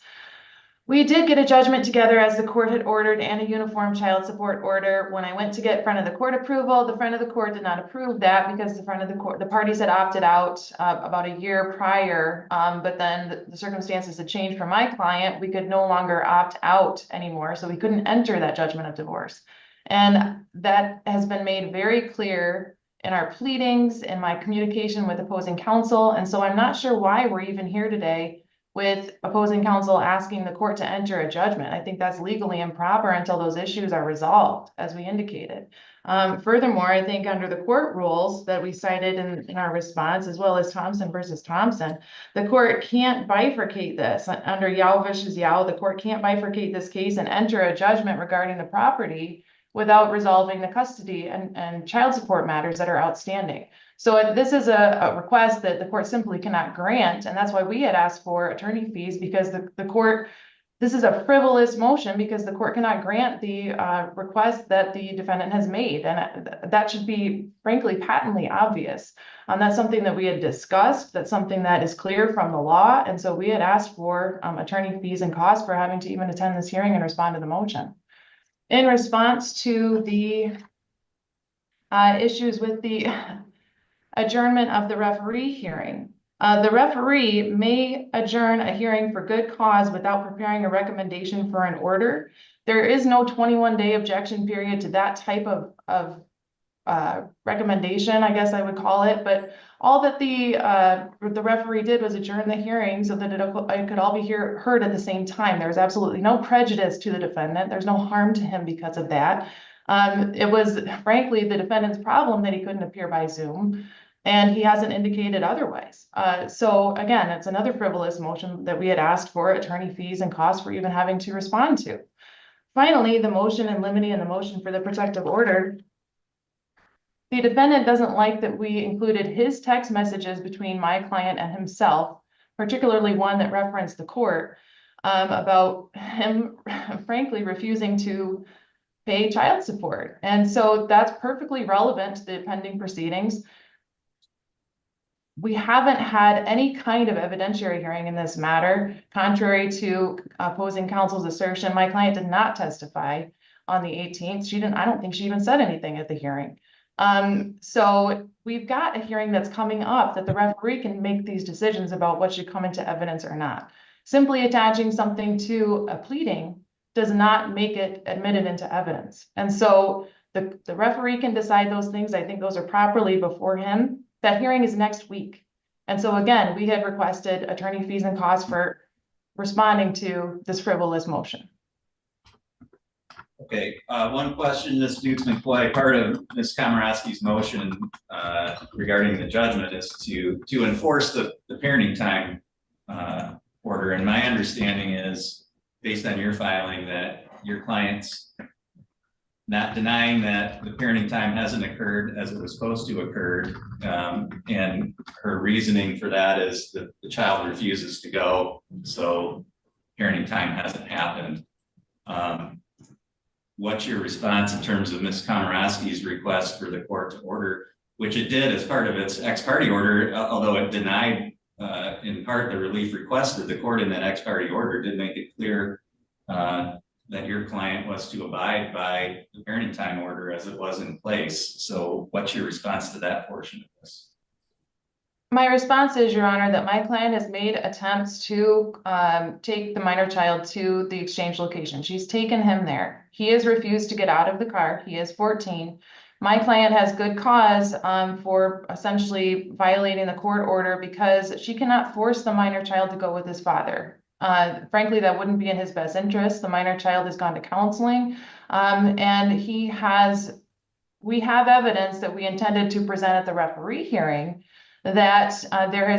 we did get a judgment together as the court had ordered and a uniform child support order. When I went to get front of the court approval, the front of the court did not approve that because the front of the court, the parties had opted out about a year prior. But then the circumstances had changed for my client. We could no longer opt out anymore. So we couldn't enter that judgment of divorce. And that has been made very clear in our pleadings, in my communication with opposing counsel. And so I'm not sure why we're even here today with opposing counsel asking the court to enter a judgment. I think that's legally improper until those issues are resolved, as we indicated. Furthermore, I think under the court rules that we cited in our response, as well as Thompson versus Thompson, the court can't bifurcate this. Under Yao versus Yao, the court can't bifurcate this case and enter a judgment regarding the property without resolving the custody and child support matters that are outstanding. So this is a request that the court simply cannot grant, and that's why we had asked for attorney fees, because the court, this is a frivolous motion because the court cannot grant the request that the defendant has made, and that should be frankly patently obvious. That's something that we had discussed, that's something that is clear from the law, and so we had asked for attorney fees and costs for having to even attend this hearing and respond to the motion. In response to the issues with the adjournment of the referee hearing, the referee may adjourn a hearing for good cause without preparing a recommendation for an order. There is no 21-day objection period to that type of recommendation, I guess I would call it, but all that the referee did was adjourn the hearing so that it could all be heard at the same time. There was absolutely no prejudice to the defendant. There's no harm to him because of that. It was frankly the defendant's problem that he couldn't appear by Zoom, and he hasn't indicated otherwise. So again, it's another frivolous motion that we had asked for attorney fees and costs for even having to respond to. Finally, the motion in limine and the motion for the protective order. The defendant doesn't like that we included his text messages between my client and himself, particularly one that referenced the court, about him frankly refusing to pay child support. And so that's perfectly relevant to the pending proceedings. We haven't had any kind of evidentiary hearing in this matter. Contrary to opposing counsel's assertion, my client did not testify on the 18th. I don't think she even said anything at the hearing. So we've got a hearing that's coming up that the referee can make these decisions about what should come into evidence or not. Simply attaching something to a pleading does not make it admitted into evidence. And so the referee can decide those things. I think those are properly before him. That hearing is next week. And so again, we had requested attorney fees and costs for responding to this frivolous motion. Okay, one question, Ms. Dukes-McCoy, part of Ms. Komorowski's motion regarding the judgment is to enforce the parenting time order. And my understanding is, based on your filing, that your client's not denying that the parenting time hasn't occurred as it was supposed to occur. And her reasoning for that is that the child refuses to go, so parenting time hasn't happened. What's your response in terms of Ms. Komorowski's request for the court to order, which it did as part of its ex parte order, although it denied in part the relief requested. The court in that ex parte order did make it clear that your client was to abide by the parenting time order as it was in place. So what's your response to that portion of this? My response is, Your Honor, that my client has made attempts to take the minor child to the exchange location. She's taken him there. He has refused to get out of the car. He is 14. My client has good cause for essentially violating the court order because she cannot force the minor child to go with his father. Frankly, that wouldn't be in his best interest. The minor child has gone to counseling, and we have evidence that we intended to present at the referee hearing that there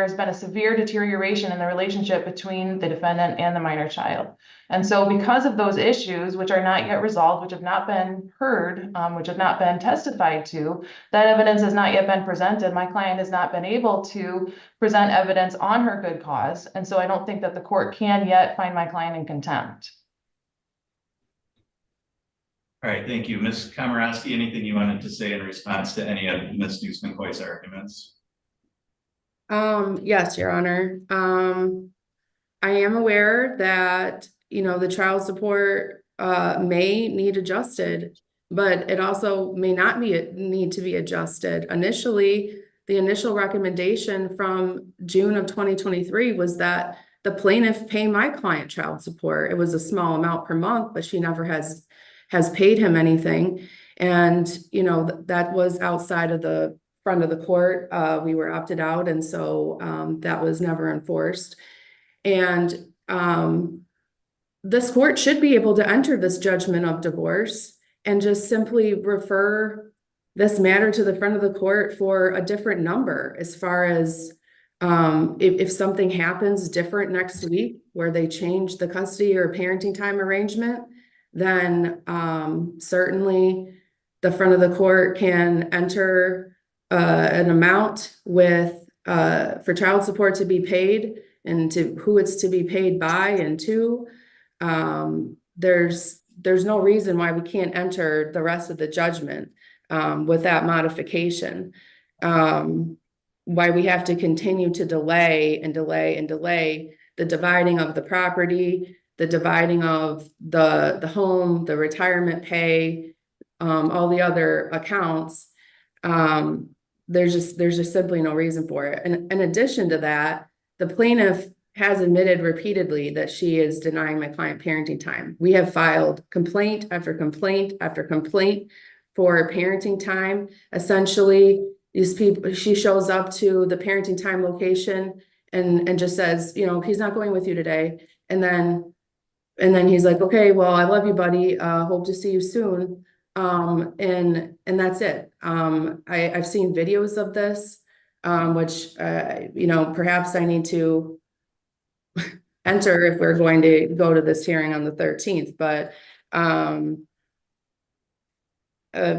has been a severe deterioration in the relationship between the defendant and the minor child. And so because of those issues, which are not yet resolved, which have not been heard, which have not been testified to, that evidence has not yet been presented. My client has not been able to present evidence on her good cause. And so I don't think that the court can yet find my client in contempt. All right, thank you. Ms. Komorowski, anything you wanted to say in response to any of Ms. Dukes-McCoy's arguments? Yes, Your Honor. I am aware that, the child support may need adjusted, but it also may not need to be adjusted. Initially, the initial recommendation from June of 2023 was that the plaintiff pay my client child support. It was a small amount per month, but she never has paid him anything. And, that was outside of the front of the court. We were opted out. And so that was never enforced. And this court should be able to enter this judgment of divorce and just simply refer this matter to the front of the court for a different number as far as if something happens different next week where they change the custody or parenting time arrangement, then certainly the front of the court can enter an amount with for child support to be paid and to who it's to be paid by and to. There's no reason why we can't enter the rest of the judgment with that modification. Why we have to continue to delay and delay and delay the dividing of the property, the dividing of the home, the retirement pay, all the other accounts. There's just simply no reason for it. And in addition to that, the plaintiff has admitted repeatedly that she is denying my client parenting time. We have filed complaint after complaint after complaint for parenting time. Essentially, these people, she shows up to the parenting time location and just says, you know, he's not going with you today. And then he's like, okay, well, I love you, buddy. Hope to see you soon. And that's it. I've seen videos of this, which, you know, perhaps I need to enter if we're going to go to this hearing on the 13th, but,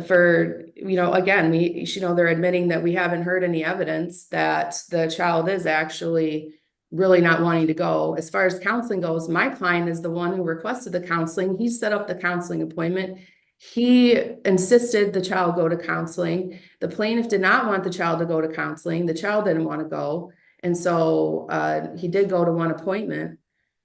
for, you know, again, you know, they're admitting that we haven't heard any evidence that the child is actually really not wanting to go. As far as counseling goes, my client is the one who requested the counseling. He set up the counseling appointment. He insisted the child go to counseling. The plaintiff did not want the child to go to counseling. The child didn't want to go. And so he did go to one appointment.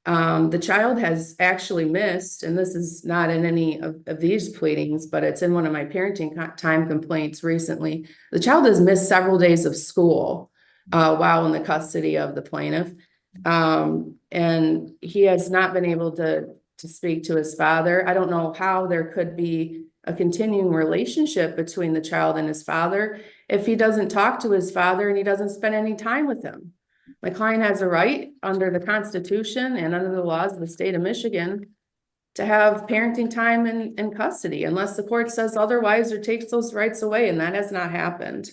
The child has actually missed, and this is not in any of these pleadings, but it's in one of my parenting time complaints recently. The child has missed several days of school while in the custody of the plaintiff. And he has not been able to speak to his father. I don't know how there could be a continuing relationship between the child and his father if he doesn't talk to his father and he doesn't spend any time with him. My client has a right under the Constitution and under the laws of the state of Michigan to have parenting time in custody unless the court says otherwise or takes those rights away, and that has not happened.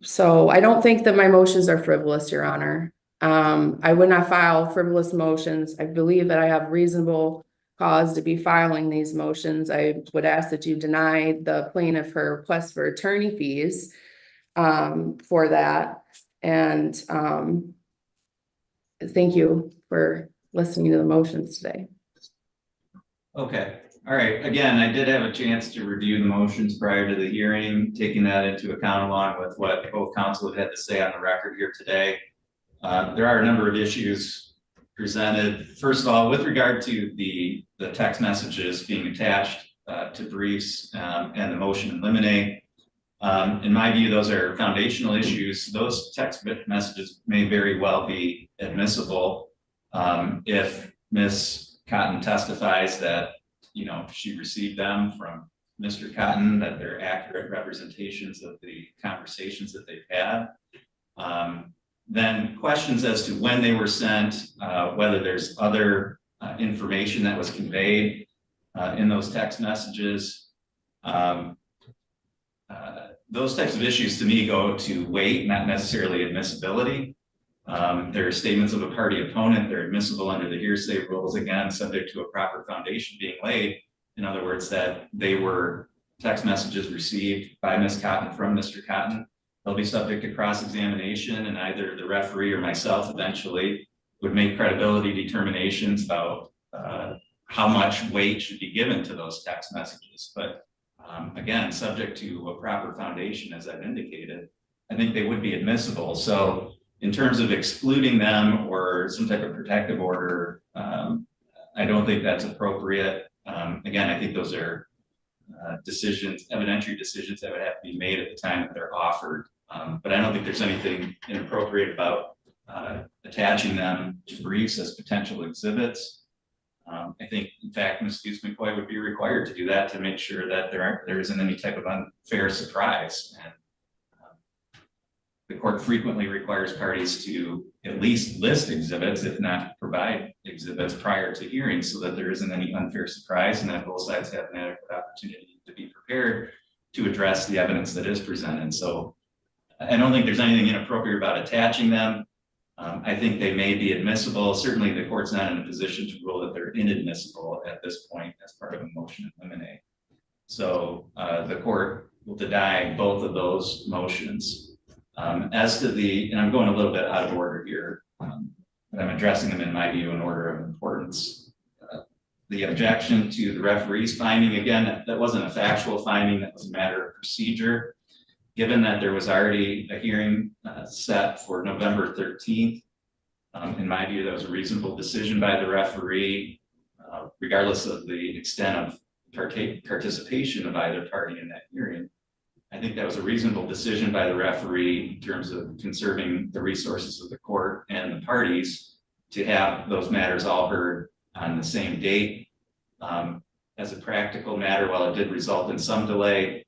So I don't think that my motions are frivolous, Your Honor. I would not file frivolous motions. I believe that I have reasonable cause to be filing these motions. I would ask that you deny the plaintiff her request for attorney fees for that. And thank you for listening to the motions today. Okay, all right. Again, I did have a chance to review the motions prior to the hearing, taking that into account along with what both counsel had to say on the record here today. There are a number of issues presented. First of all, with regard to the text messages being attached to briefs and the motion in limine, in my view, those are foundational issues. Those text messages may very well be admissible if Ms. Cotton testifies that, you know, she received them from Mr. Cotton, that they're accurate representations of the conversations that they've had. Then questions as to when they were sent, whether there's other information that was conveyed in those text messages. Those types of issues to me go to weight, not necessarily admissibility. There are statements of a party opponent. They're admissible under the hearsay rules, again, subject to a proper foundation being laid. In other words, that they were text messages received by Ms. Cotton from Mr. Cotton. They'll be subject to cross-examination, and either the referee or myself eventually would make credibility determinations about how much weight should be given to those text messages. But again, subject to a proper foundation, as I've indicated, I think they would be admissible. So in terms of excluding them or some type of protective order, I don't think that's appropriate. Again, I think those are decisions, evidentiary decisions that would have to be made at the time that they're offered. But I don't think there's anything inappropriate about attaching them to briefs as potential exhibits. I think, in fact, Ms. McCoy would be required to do that to make sure that there isn't any type of unfair surprise. And the court frequently requires parties to at least list exhibits, if not provide provide exhibits prior to hearing so that there isn't any unfair surprise and that both sides have an adequate opportunity to be prepared to address the evidence that is presented. So I don't think there's anything inappropriate about attaching them. I think they may be admissible. Certainly the court's not in a position to rule that they're inadmissible at this point as part of a motion to eliminate. So the court will deny both of those motions. As to the, and I'm going a little bit out of order here, but I'm addressing them in my view in order of importance. The objection to the referee's finding, again, that wasn't a factual finding, that was a matter of procedure. Given that there was already a hearing set for November 13th, in my view, that was a reasonable decision by the referee, regardless of the extent of participation of either party in that hearing. I think that was a reasonable decision by the referee in terms of conserving the resources of the court and the parties to have those matters all heard on the same date. As a practical matter, while it did result in some delay,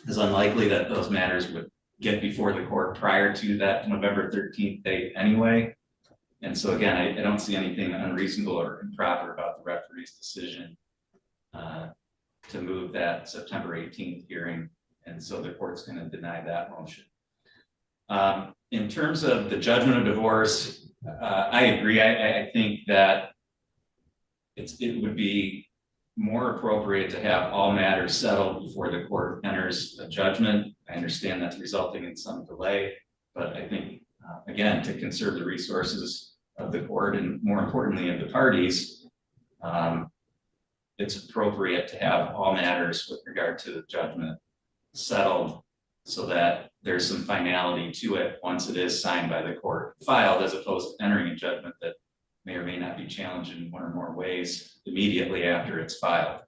it's unlikely that those matters would get before the court prior to that November 13th date anyway. And so again, I don't see anything unreasonable or improper about the referee's decision to move that September 18th hearing. And so the court's going to deny that motion. In terms of the judgment of divorce, I agree. I think that it would be more appropriate to have all matters settled before the court enters a judgment. I understand that's resulting in some delay, but I think, again, to conserve the resources of the court and more importantly of the parties, it's appropriate to have all matters with regard to the judgment settled so that there's some finality to it once it is signed by the court, filed, as opposed to entering a judgment that may or may not be challenged in one or more ways immediately after it's filed.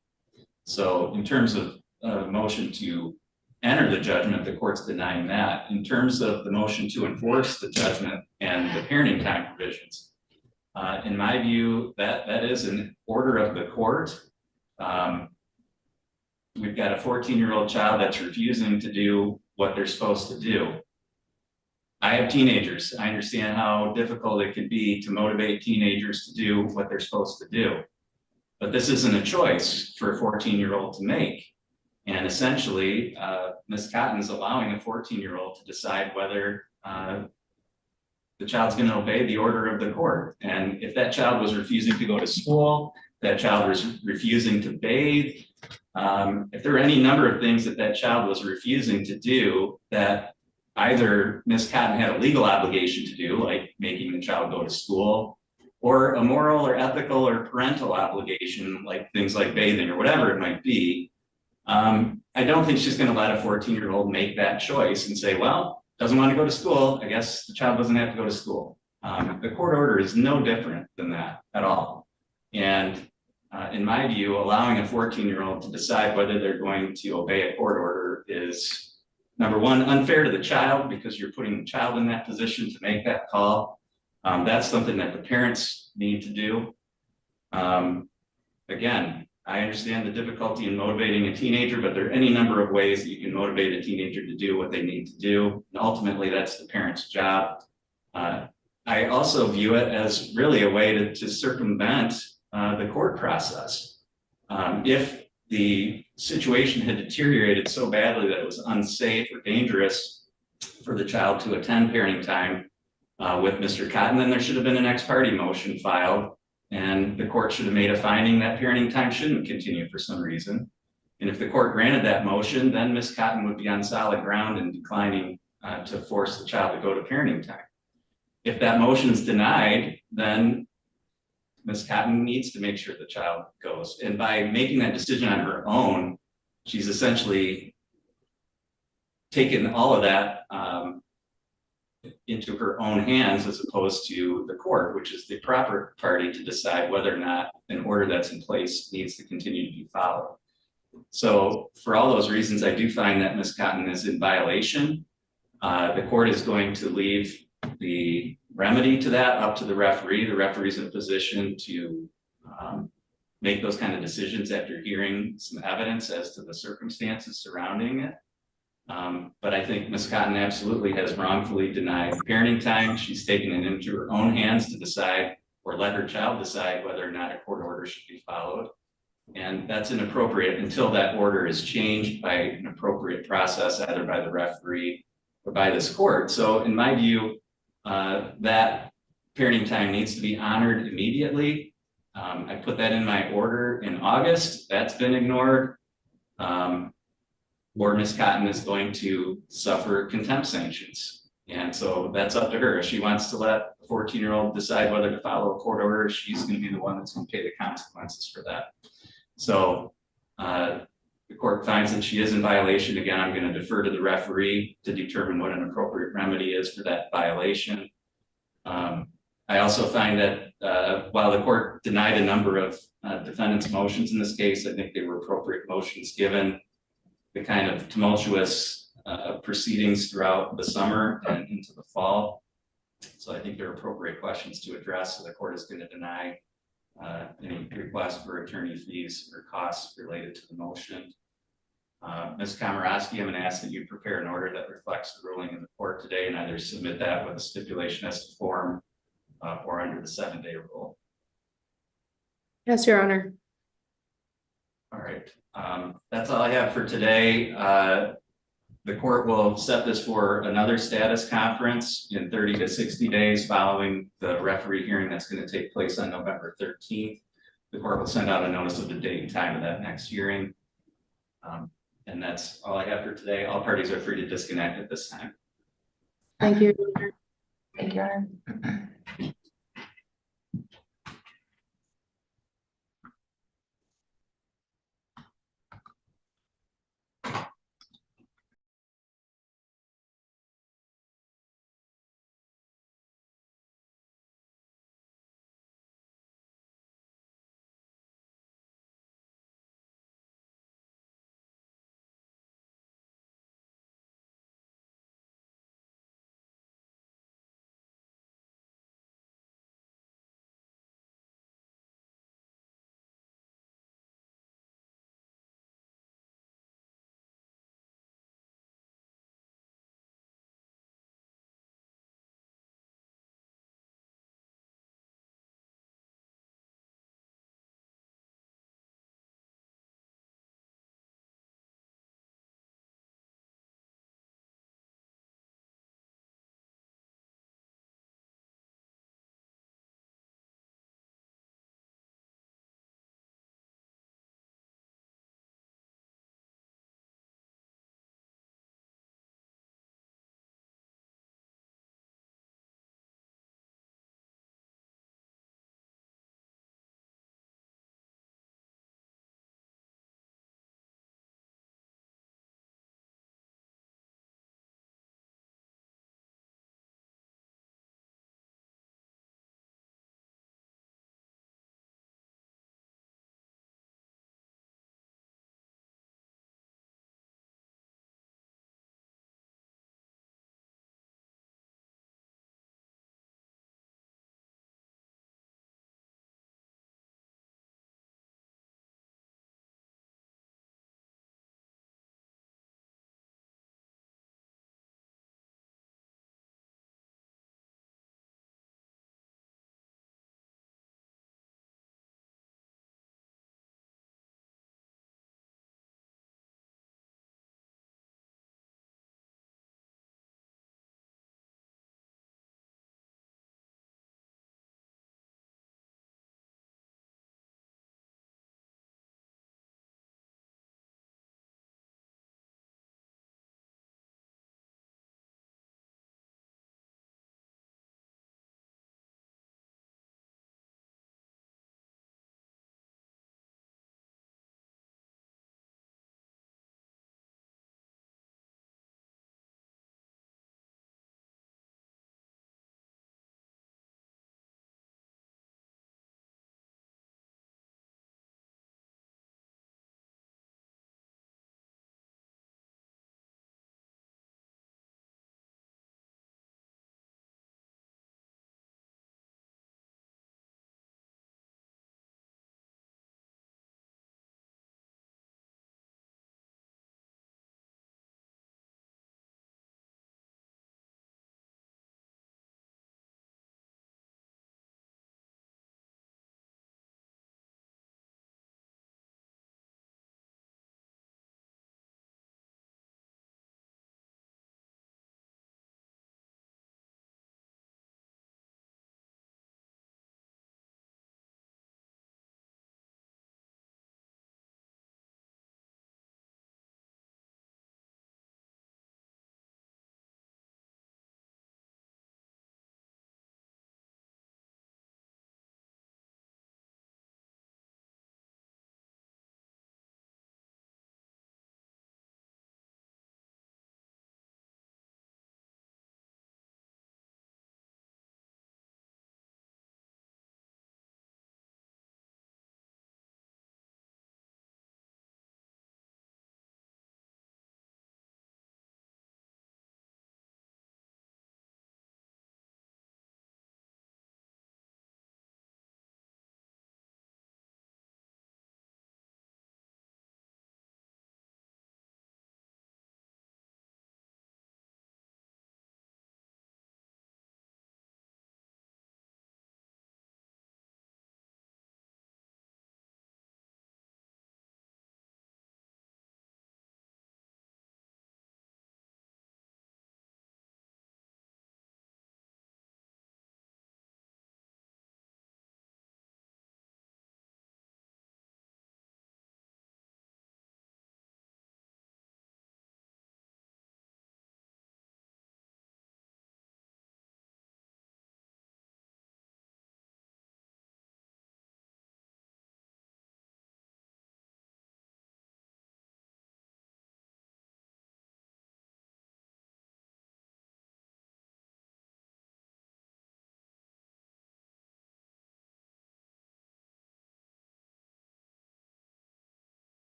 So in terms of a motion to enter the judgment, the court's denying that. In terms of the motion to enforce the judgment and the parenting time provisions, in my view, that is an order of the court. We've got a 14-year-old child that's refusing to do what they're supposed to do. I have teenagers. I understand how difficult it can be to motivate teenagers to do what they're supposed to do. But this isn't a choice for a 14-year-old to make. And essentially, Ms. Cotton's allowing a 14-year-old to decide whether the child's going to obey the order of the court. And if that child was refusing to go to school, that child was refusing to bathe, if there were any number of things that child was refusing to do that either Ms. Cotton had a legal obligation to do, like making the child go to school, or a moral or ethical or parental obligation, like things like bathing or whatever it might be, I don't think she's going to let a 14-year-old make that choice and say, well, doesn't want to go to school, I guess the child doesn't have to go to school. The court order is no different than that at all. And in my view, allowing a 14-year-old to decide whether they're going to obey a court order is, number one, unfair to the child because you're putting the child in that position to make that call. That's something that the parents need to do. Again, I understand the difficulty in motivating a teenager, but there are any number of ways that you can motivate a teenager to do what they need to do. And ultimately, that's the parent's job. I also view it as really a way to circumvent the court process. If the situation had deteriorated so badly that it was unsafe or dangerous for the child to attend parenting time with Mr. Cotton, then there should have been an ex parte motion filed, and the court should have made a finding that parenting time shouldn't continue for some reason. And if the court granted that motion, then Ms. Cotton would be on solid ground and declining to force the child to go to parenting time. If that motion is denied, then Ms. Cotton needs to make sure the child goes. And by making that decision on her own, she's essentially taken all of that into her own hands as opposed to the court, which is the proper party to decide whether or not an order that's in place needs to continue to be followed. So for all those reasons, I do find that Ms. Cotton is in violation. The court is going to leave the remedy to that up to the referee. The referee's in a position to make those kind of decisions after hearing some evidence as to the circumstances surrounding it. But I think Ms. Cotton absolutely has wrongfully denied parenting time. She's taken it into her own hands to decide or let her child decide whether or not a court order should be followed. And that's inappropriate until that order is changed by an appropriate process, either by the referee or by this court. So in my view, that parenting time needs to be honored immediately. I put that in my order in August. That's been ignored. Or Ms. Cotton is going to suffer contempt sanctions. And so that's up to her. If she wants to let a 14-year-old decide whether to follow a court order, she's going to be the one that's going to pay the consequences for that. So the court finds that she is in violation. Again, I'm going to defer to the referee to determine what an appropriate remedy is for that violation. I also find that while the court denied a number of defendants' motions in this case, I think they were appropriate motions given the kind of tumultuous proceedings throughout the summer and into the fall. So I think there are appropriate questions to address. So the court is going to deny any request for attorney fees or costs related to the motion. Ms. Komorowski, I'm going to ask that you prepare an order that reflects the ruling in the court today and either submit that with a stipulation as to form or under the 7-day rule. Yes, Your Honor. All right, that's all I have for today. The court will set this for another status conference in 30 to 60 days following the referee hearing that's going to take place on November 13th. The court will send out a notice of the date and time of that next hearing. And that's all I have for today. All parties are free to disconnect at this time. Thank you. Thank you, Your Honor.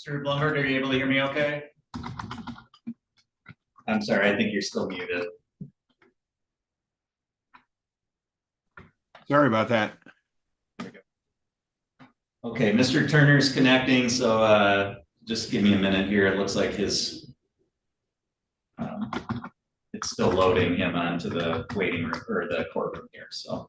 Mr. Blumberg, are you able to hear me okay? I'm sorry, I think you're still muted. Sorry about that. Okay, Mr. Turner's connecting, so just give me a minute here. It looks like his it's still loading him onto the waiting room or the courtroom here, so.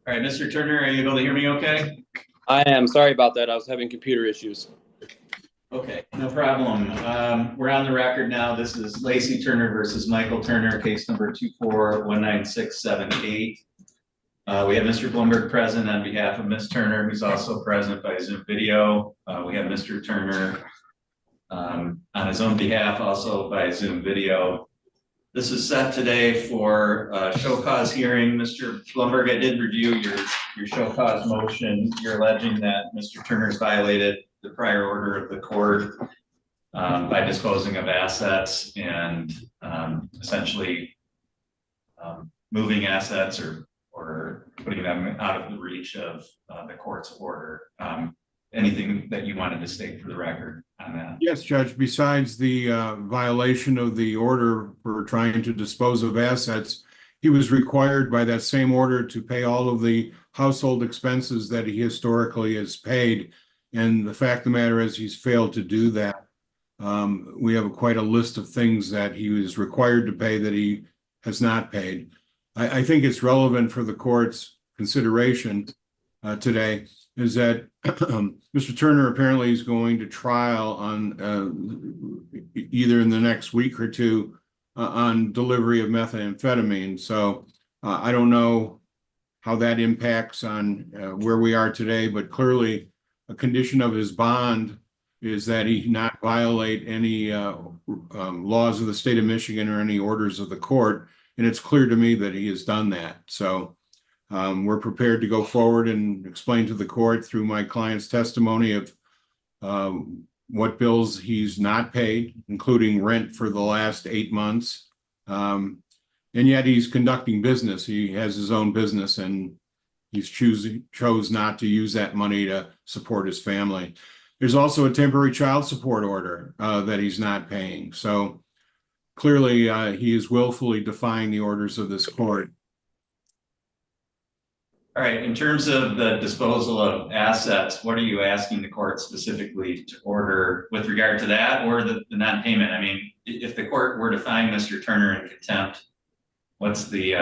All right, Mr. Turner, are you able to hear me okay? I am. Sorry about that. I was having computer issues. Okay, no problem. We're on the record now. This is Lacey Turner versus Michael Turner, case number 2419678. We have Mr. Blumberg present on behalf of Ms. Turner, who's also present by Zoom video. We have Mr. Turner on his own behalf, also by Zoom video. This is set today for a show cause hearing. Mr. Blumberg, I did review your show cause motion. You're alleging that Mr. Turner's violated the prior order of the court by disposing of assets and essentially moving assets or putting them out of the reach of the court's order. Anything that you wanted to state for the record on that? Yes, Judge, besides the violation of the order for trying to dispose of assets, he was required by that same order to pay all of the household expenses that he historically has paid. And the fact of the matter is he's failed to do that. We have quite a list of things that he was required to pay that he has not paid. I think it's relevant for the court's consideration today is that Mr. Turner apparently is going to trial on either in the next week or two on delivery of methamphetamine. So I don't know how that impacts on where we are today, but clearly a condition of his bond is that he not violate any laws of the state of Michigan or any orders of the court. And it's clear to me that he has done that. So we're prepared to go forward and explain to the court through my client's testimony of what bills he's not paid, including rent for the last 8 months. And yet he's conducting business. He has his own business and he's chose not to use that money to support his family. There's also a temporary child support order that he's not paying. So clearly he is willfully defying the orders of this court. All right, in terms of the disposal of assets, what are you asking the court specifically to order with regard to that or the non-payment? I mean, if the court were to find Mr. Turner in contempt, what's the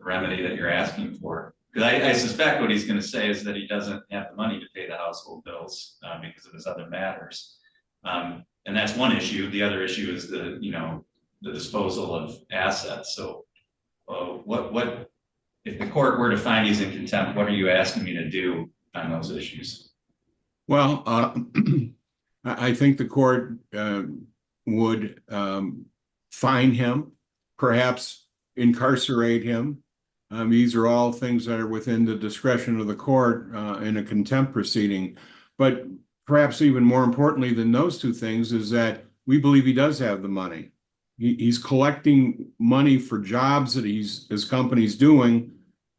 remedy that you're asking for? Because I suspect what he's going to say is that he doesn't have the money to pay the household bills because of his other matters. And that's one issue. The other issue is the disposal of assets. So what if the court were to find he's in contempt, what are you asking me to do on those issues? Well, I think the court would fine him, perhaps incarcerate him. These are all things that are within the discretion of the court in a contempt proceeding. But perhaps even more importantly than those two things is that we believe he does have the money. He's collecting money for jobs that his company's doing,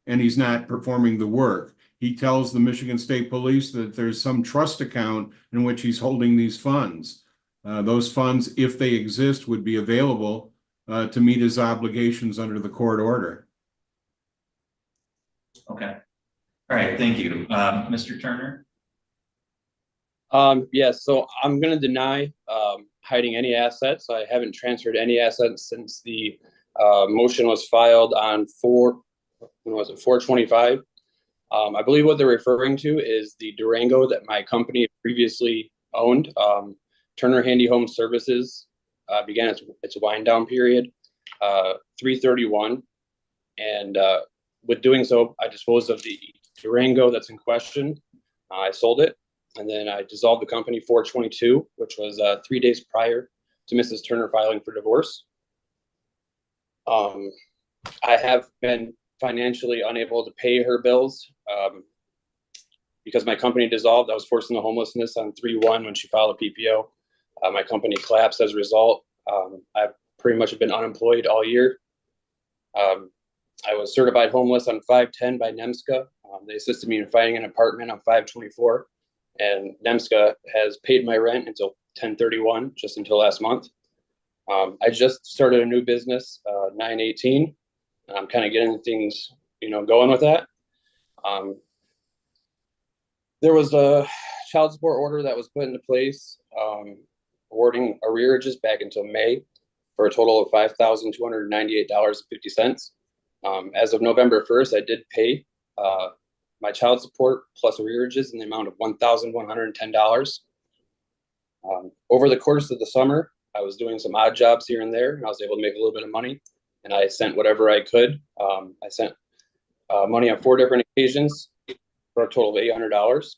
and he's not performing the work. He tells the Michigan State Police that there's some trust account in which he's holding these funds. Those funds, if they exist, would be available to meet his obligations under the court order. Okay. All right, thank you. Mr. Turner? Yes, so I'm going to deny hiding any assets. I haven't transferred any assets since the motion was filed on 4/25. I believe what they're referring to is the Durango that my company previously owned. Turner Handy Home Services began its wind down period 3/31, and with doing so, I disposed of the Durango that's in question. I sold it, and then I dissolved the company 4/22, which was 3 days prior to Mrs. Turner filing for divorce. I have been financially unable to pay her bills because my company dissolved. I was forced into homelessness on 3/1 when she filed a PPO. My company collapsed as a result. I've pretty much been unemployed all year. I was certified homeless on 5/10 by NEMSCA. They assisted me in finding an apartment on 5/24, and NEMSCA has paid my rent until 10/31, just until last month. I just started a new business, 9/18. I'm kind of getting things, going with that. There was a child support order that was put into place, awarding arrearages back until May for a total of $5,298.50. As of November 1st, I did pay my child support plus arrearages in the amount of $1,110. Over the course of the summer, I was doing some odd jobs here and there, and I was able to make a little bit of money, and I sent whatever I could. I sent money on 4 different occasions for a total of $800.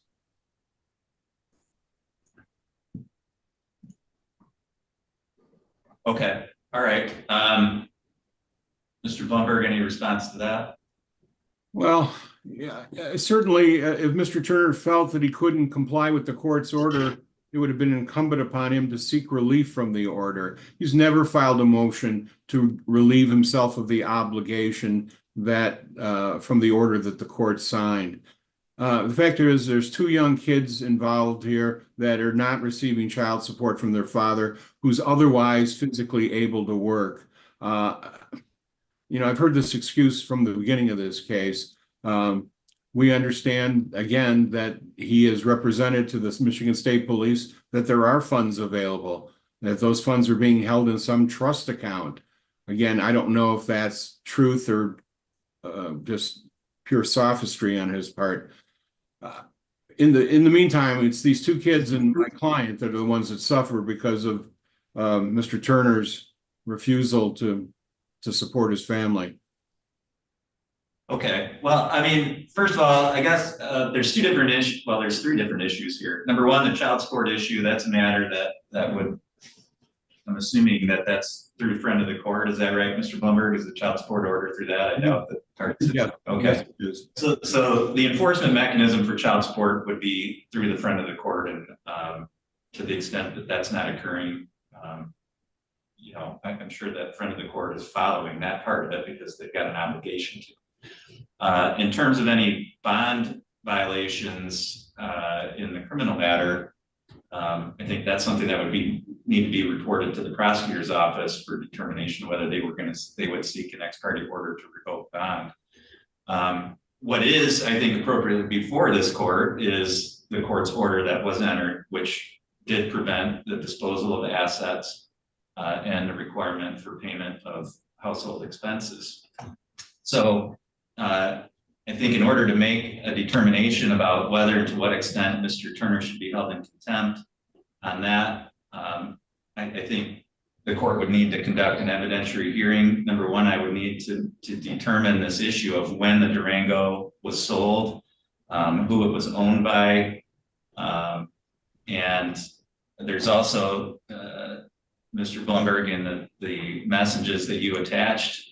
Okay, all right. Mr. Blumberg, any response to that? Well, yeah, certainly if Mr. Turner felt that he couldn't comply with the court's order, it would have been incumbent upon him to seek relief from the order. He's never filed a motion to relieve himself of the obligation that from the order that the court signed. The fact is there's 2 young kids involved here that are not receiving child support from their father, who's otherwise physically able to work. I've heard this excuse from the beginning of this case. We understand, again, that he has represented to the Michigan State Police that there are funds available, that those funds are being held in some trust account. Again, I don't know if that's truth or just pure sophistry on his part. In the meantime, it's these 2 kids and my client that are the ones that suffer because of Mr. Turner's refusal to support his family. Okay, well, I mean, first of all, I guess there's 2 different issues. Well, there's 3 different issues here. Number one, the child support issue, that's a matter that would, I'm assuming that's through the friend of the court. Is that right, Mr. Blumberg? Is the child support order through that? I doubt that. Yeah. Okay. Yes, so the enforcement mechanism for child support would be through the friend of the court, and to the extent that that's not occurring, I'm sure that friend of the court is following that part of it because they've got an obligation to. In terms of any bond violations in the criminal matter, I think that's something that would need to be reported to the prosecutor's office for determination of whether they would seek an ex parte order to revoke bond. What is, I think, appropriately before this court is the court's order that was entered, which did prevent the disposal of assets and the requirement for payment of household expenses. So I think in order to make a determination about whether to what extent Mr. Turner should be held in contempt on that, I think the court would need to conduct an evidentiary hearing. Number one, I would need to determine this issue of when the Durango was sold, who it was owned by, and there's also Mr. Blumberg in the messages that you attached,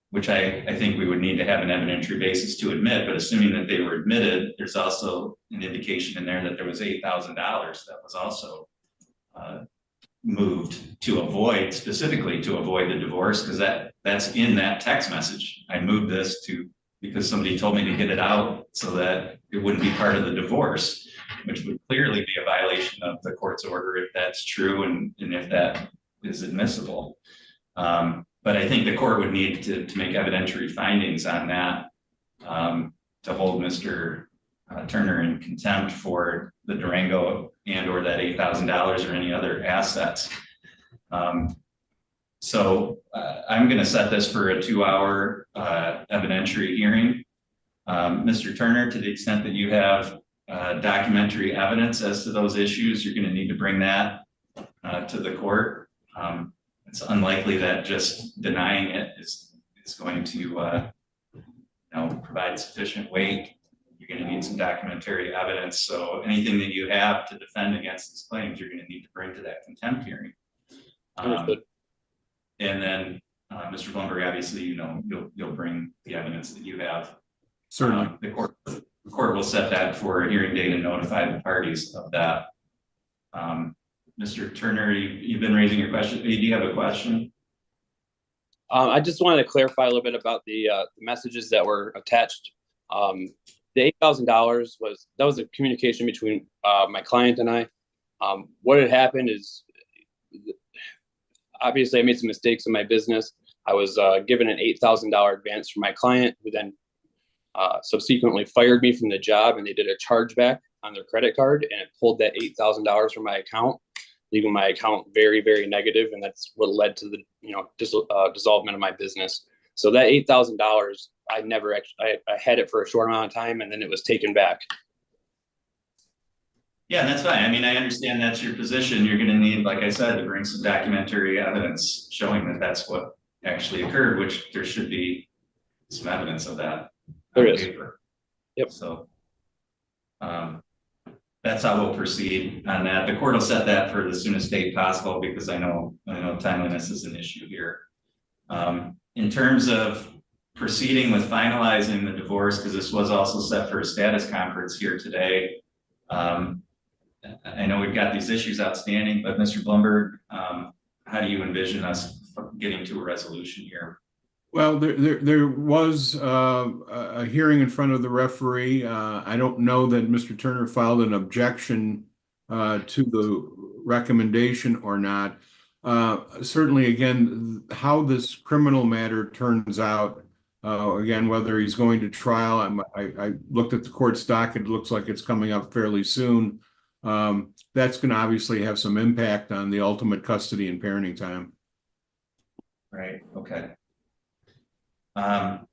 which I think we would need to have an evidentiary basis to admit, but assuming that they were admitted, there's also an indication in there that there was $8,000 that was also moved specifically to avoid the divorce, because that's in that text message. I moved this because somebody told me to get it out so that it wouldn't be part of the divorce, which would clearly be a violation of the court's order if that's true and if that is admissible. But I think the court would need to make evidentiary findings on that to hold Mr. Turner in contempt for the Durango and or that $8,000 or any other assets. So I'm going to set this for a 2-hour evidentiary hearing. Mr. Turner, to the extent that you have documentary evidence as to those issues, you're going to need to bring that to the court. It's unlikely that just denying it is going to provide sufficient weight. You're going to need some documentary evidence. So anything that you have to defend against these claims, you're going to need to bring to that contempt hearing. And then, Mr. Blumberg, obviously, you'll bring the evidence that you have. Certainly. The court will set that for a hearing date and notify the parties of that. Mr. Turner, you've been raising your question. Do you have a question? I just wanted to clarify a little bit about the messages that were attached. The $8,000 was a communication between my client and I. What had happened is, obviously I made some mistakes in my business. I was given an $8,000 advance from my client, who then subsequently fired me from the job, and they did a chargeback on their credit card, and it pulled that $8,000 from my account, leaving my account very, very negative, and that's what led to the dissolvement of my business. So that $8,000, I never actually, I had it for a short amount of time, and then it was taken back. Yeah, that's fine. I mean, I understand that's your position. You're going to need, like I said, to bring some documentary evidence showing that that's what actually occurred, which there should be some evidence of that. There is. Paper. Yep. So that's how we'll proceed on that. The court will set that for the soonest date possible, because I know timeliness is an issue here. In terms of proceeding with finalizing the divorce, because this was also set for a status conference here today. I know we've got these issues outstanding, but Mr. Blumberg, how do you envision us getting to a resolution here? Well, there was a hearing in front of the referee. I don't know that Mr. Turner filed an objection to the recommendation or not. Certainly, again, how this criminal matter turns out, again, whether he's going to trial, I looked at the court's docket. It looks like it's coming up fairly soon. That's going to obviously have some impact on the ultimate custody and parenting time. Right. Okay. I'm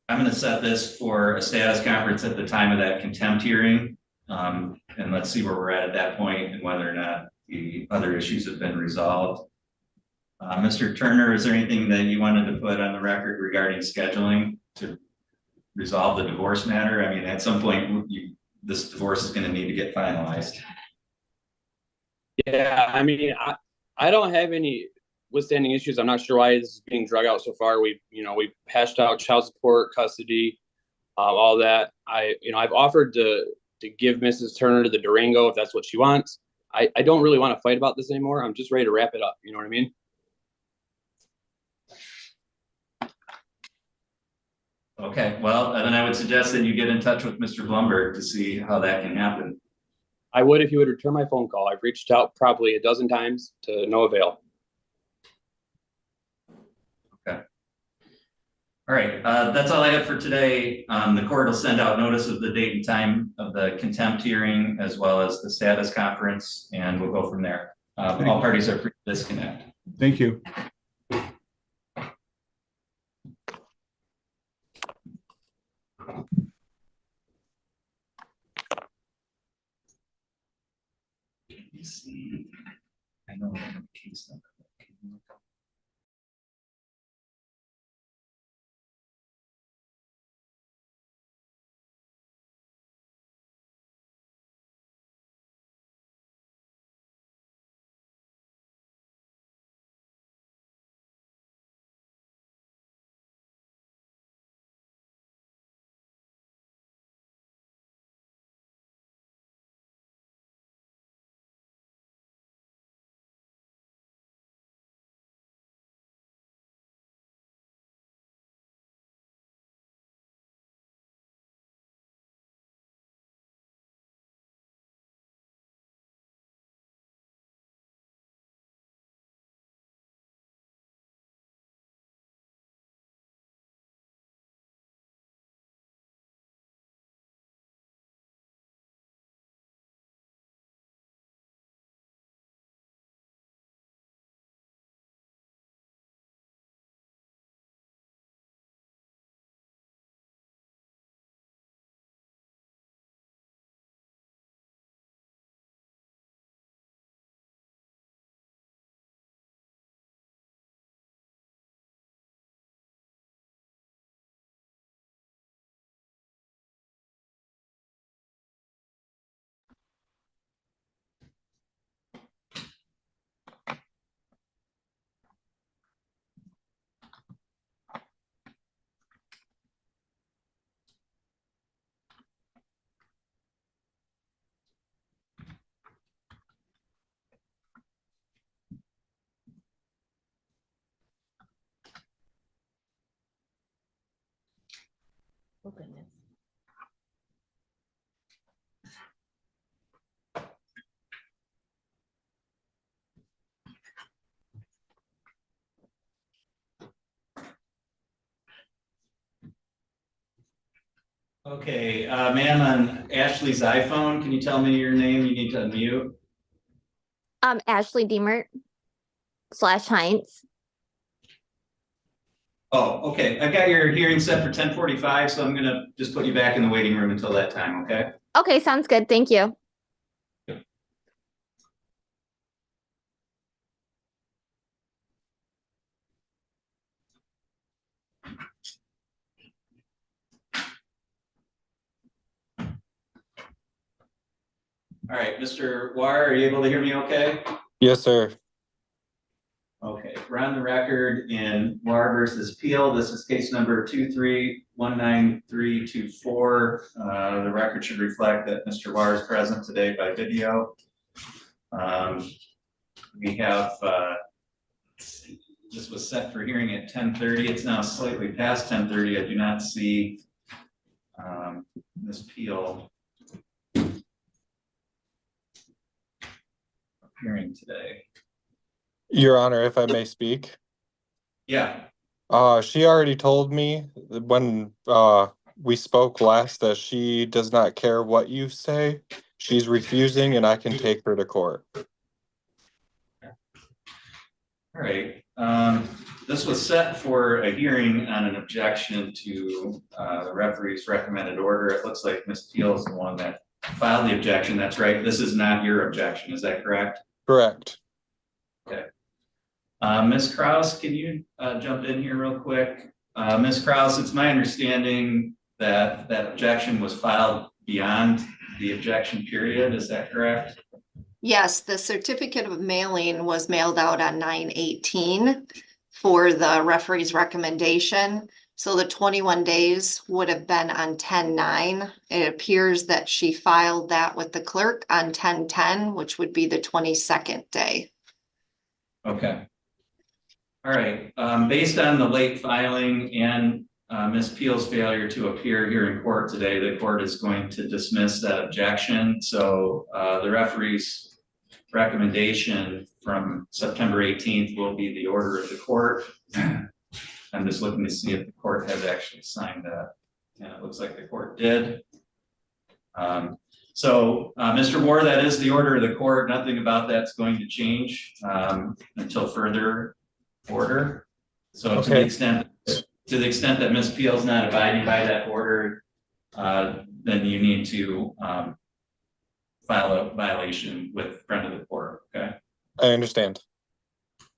going to set this for a status conference at the time of that contempt hearing. And let's see where we're at that point and whether or not the other issues have been resolved. Mr. Turner, is there anything that you wanted to put on the record regarding scheduling to resolve the divorce matter? I mean, at some point, this divorce is going to need to get finalized. Yeah, I mean, I don't have any withstanding issues. I'm not sure why this is being drug out so far. We've hashed out child support, custody, all that. I've offered to give Mrs. Turner to the Durango if that's what she wants. I don't really want to fight about this anymore. I'm just ready to wrap it up. You know what I mean? Okay, well, then I would suggest that you get in touch with Mr. Blumberg to see how that can happen. I would if you would return my phone call. I've reached out probably a dozen times to no avail. Okay. All right, that's all I have for today. The court will send out notice of the date and time of the contempt hearing, as well as the status conference, and we'll go from there. All parties are free to disconnect. Thank you. I know I have a case number. goodness. Okay, ma'am, on Ashley's iPhone, can you tell me your name? You need to unmute. Ashley Deemert / Heinz. Oh, okay. I've got your hearing set for 10:45, so I'm gonna just put you back in the waiting room until that time, okay? Okay, sounds good. Thank you. All right, Mr. War, are you able to hear me okay? Yes, sir. Okay, we're on the record in War versus Peele. This is case number 2319324. The record should reflect that Mr. War is present today by video. We have, this was set for hearing at 10:30. It's now slightly past 10:30. I do not see Ms. Peele appearing today. Your Honor, if I may speak. Yeah. She already told me when we spoke last that she does not care what you say. She's refusing and I can take her to court. All right. This was set for a hearing on an objection to the referee's recommended order. It looks like Ms. Peele is the one that filed the objection. That's right. This is not your objection. Is that correct? Correct. Okay. Ms. Kraus, can you jump in here real quick? Ms. Kraus, it's my understanding that that objection was filed beyond the objection period. Is that correct? Yes, the certificate of mailing was mailed out on 9/18 for the referee's recommendation. So the 21 days would have been on 10/9. It appears that she filed that with the clerk on 10/10, which would be the 22nd day. Okay. All right. Based on the late filing and Ms. Peele's failure to appear here in court today, the court is going to dismiss that objection. So the referee's recommendation from September 18th will be the order of the court. I'm just looking to see if the court has actually signed that. And it looks like the court did. Mr. War, that is the order of the court. Nothing about that's going to change until further order. So Okay. to the extent that Ms. Peele is not abiding by that order, then you need to file a violation with friend of the court. Okay. I understand.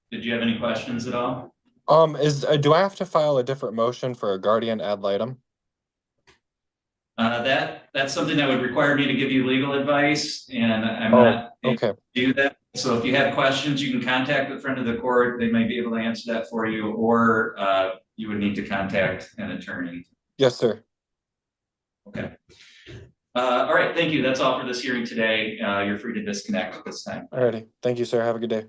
Did you have any questions at all? Do I have to file a different motion for a guardian ad litem? That's something that would require me to give you legal advice, and I'm not able to do that. So if you have questions, you can contact the friend of the court. They might be able to answer that for you, or you would need to contact an attorney. Yes, sir. Okay. All right. Thank you. That's all for this hearing today. You're free to disconnect at this time. All righty. Thank you, sir. Have a good day.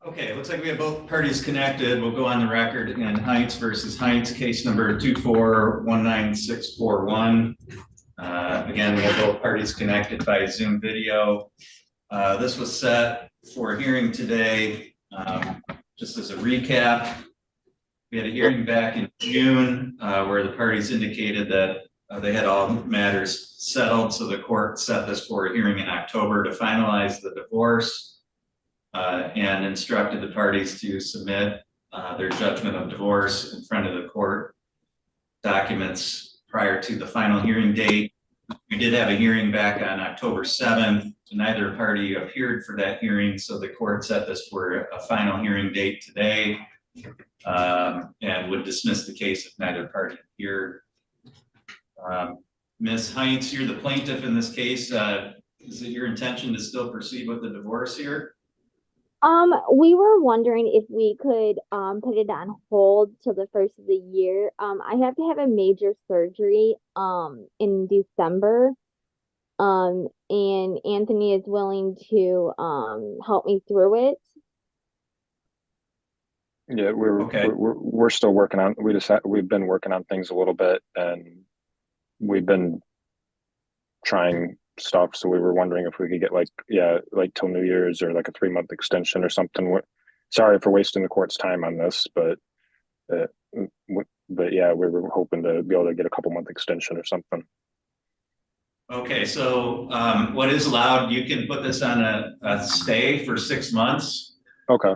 Okay, it looks like we have both parties connected. We'll go on the record in Heinz versus Heinz, case number 2419641. Again, we have both parties connected by Zoom video. This was set for a hearing today. Just as a recap, we had a hearing back in June where the parties indicated that they had all matters settled. So the court set this for a hearing in October to finalize the divorce. And instructed the parties to submit their judgment of divorce in front of the court documents prior to the final hearing date. We did have a hearing back on October 7th. Neither party appeared for that hearing, so the court set this for a final hearing date today and would dismiss the case if neither party appeared. Ms. Heinz, you're the plaintiff in this case. Is it your intention to still proceed with the divorce here? We were wondering if we could put it on hold till the first of the year. I have to have a major surgery in December. And Anthony is willing to help me through it. Yeah, we're still working on, we've been working on things a little bit, and we've been trying stuff, so we were wondering if we could get like till New Year's or like a 3-month extension or something. Sorry for wasting the court's time on this, but yeah, we were hoping to be able to get a couple-month extension or something. Okay, so what is allowed, you can put this on a stay for 6 months. Okay.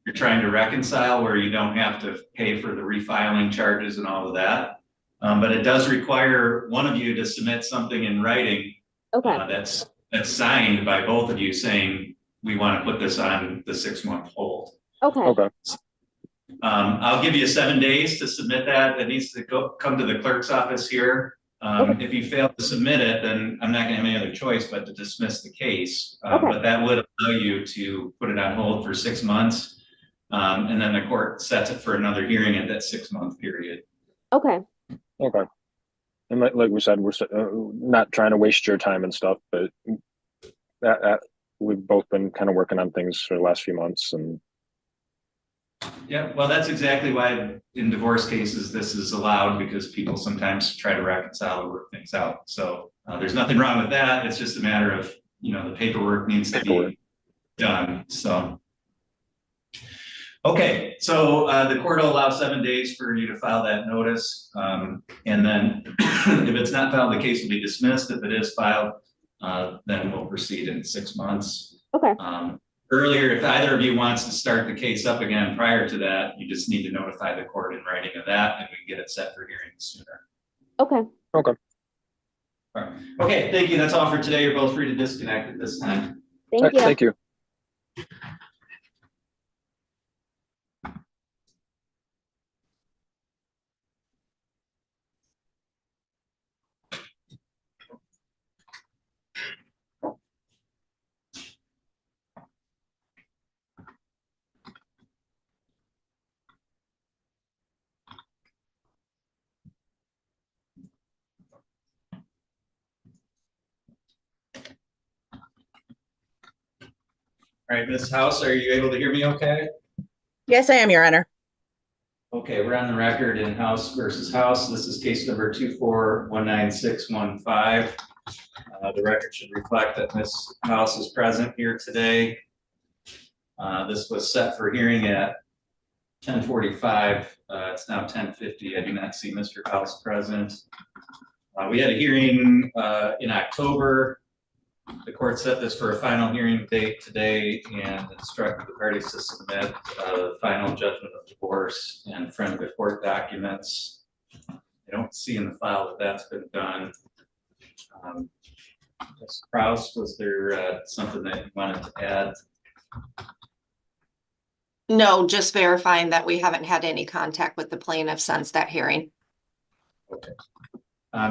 You're trying to reconcile where you don't have to pay for the refiling charges and all of that. But it does require one of you to submit something in writing. Okay. That's signed by both of you saying, we want to put this on the 6-month hold. Okay. Okay. I'll give you 7 days to submit that. That needs to come to the clerk's office here. If you fail to submit it, then I'm not gonna have any other choice but to dismiss the case. But that would allow you to put it on hold for 6 months. And then the court sets it for another hearing at that 6-month period. Okay. Okay. And like we said, we're not trying to waste your time and stuff, but we've both been kind of working on things for the last few months. And yeah, well, that's exactly why in divorce cases this is allowed, because people sometimes try to reconcile or work things out. So there's nothing wrong with that. It's just a matter of, the paperwork needs to be done. So okay, so the court will allow 7 days for you to file that notice. And then if it's not filed, the case will be dismissed. If it is filed, then we'll proceed in 6 months. Okay. Earlier, if either of you wants to start the case up again prior to that, you just need to notify the court in writing of that, and we can get it set for hearing sooner. Okay. Okay. All right. Okay, thank you. That's all for today. You're both free to disconnect at this time. Thank you. Thank you. All right, Ms. House, are you able to hear me okay? Yes, I am, Your Honor. Okay, we're on the record in House versus House. This is case number 2419615. The record should reflect that Ms. House is present here today. This was set for hearing at 10:45. It's now 10:50. I do not see Mr. House present. We had a hearing in October. The court set this for a final hearing date today and instructed the parties to submit the final judgment of divorce in front of the court documents. I don't see in the file that that's been done. Ms. Kraus, was there something that you wanted to add? No, just verifying that we haven't had any contact with the plaintiff since that hearing. Okay.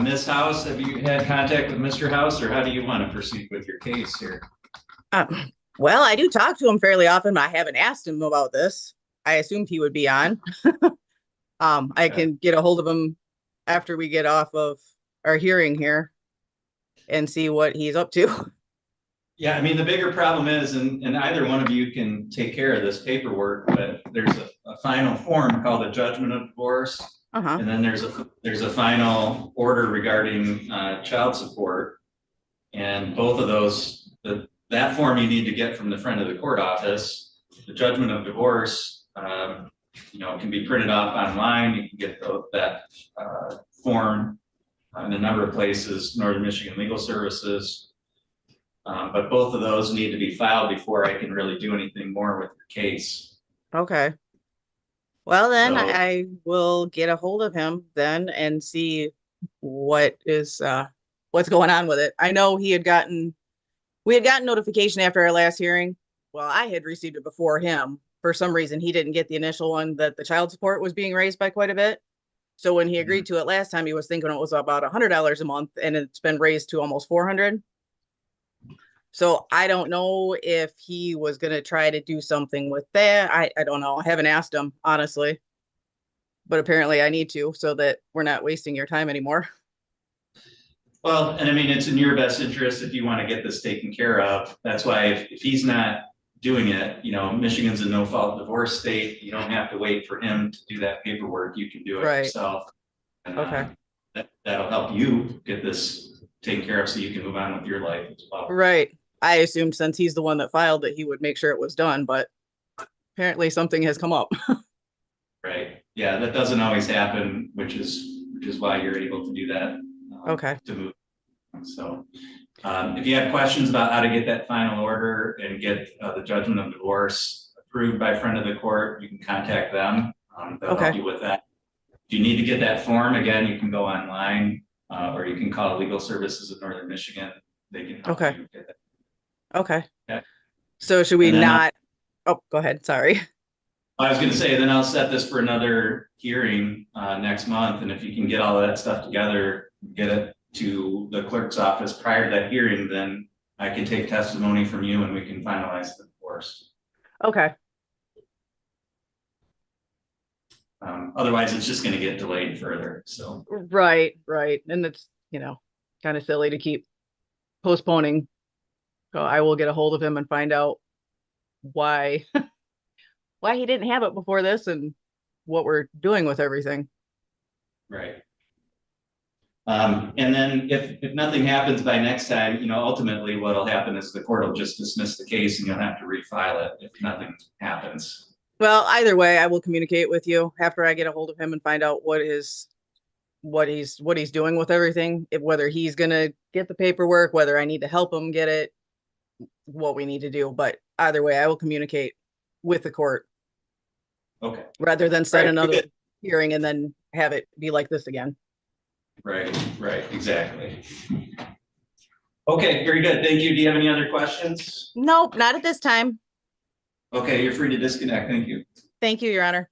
Ms. House, have you had contact with Mr. House, or how do you want to proceed with your case here? Well, I do talk to him fairly often, but I haven't asked him about this. I assumed he would be on. I can get a hold of him after we get off of our hearing here and see what he's up to. Yeah, I mean, the bigger problem is, and either one of you can take care of this paperwork, but there's a final form called a judgment of divorce. Uh-huh. And then there's a final order regarding child support. And both of those, that form you need to get from the friend of the court office. The judgment of divorce, can be printed off online. You can get that form in a number of places, Northern Michigan Legal Services. But both of those need to be filed before I can really do anything more with your case. Okay. Well, then So- I will get a hold of him then and see what is what's going on with it. I know we had gotten notification after our last hearing. Well, I had received it before him. For some reason, he didn't get the initial one that the child support was being raised by quite a bit. So when he agreed to it last time, he was thinking it was about $100 a month, and it's been raised to almost 400. So I don't know if he was going to try to do something with that. I don't know. I haven't asked him, honestly. But apparently I need to, so that we're not wasting your time anymore. Well, and I mean, it's in your best interest if you want to get this taken care of. That's why if he's not doing it, Michigan's a no-fault divorce state. You don't have to wait for him to do that paperwork. You can do it Right. yourself. And, Okay. That'll help you get this taken care of so you can move on with your life as well. Right. I assumed since he's the one that filed that he would make sure it was done, but apparently something has come up. Right. Yeah, that doesn't always happen, which is why you're able to do that. Okay. To move. So, if you have questions about how to get that final order and get the judgment of divorce approved by friend of the court, you can contact them. They'll Okay. help you with that. If you need to get that form, again, you can go online or you can call Legal Services of Northern Michigan. They can help Okay. you get that. Okay. Yeah. So should we And then not? Oh, go ahead. Sorry. I was going to say, then I'll set this for another hearing next month. And if you can get all of that stuff together, get it to the clerk's office prior to that hearing, then I can take testimony from you and we can finalize the divorce. Okay. Otherwise, it's just going to get delayed further. So, Right. And it's, kind of silly to keep postponing. So I will get a hold of him and find out why why he didn't have it before this and what we're doing with everything. right. And then if nothing happens by next time, ultimately what'll happen is the court will just dismiss the case and you'll have to refile it if nothing happens. Well, either way, I will communicate with you after I get a hold of him and find out what he's doing with everything, whether he's gonna get the paperwork, whether I need to help him get it, what we need to do. But either way, I will communicate with the court. Okay. Rather than set Right, another good. hearing and then have it be like this again. Right, exactly. Okay, very good. Thank you. Do you have any other questions? Nope, not at this time. Okay, you're free to disconnect. Thank you. Thank you, Your Honor.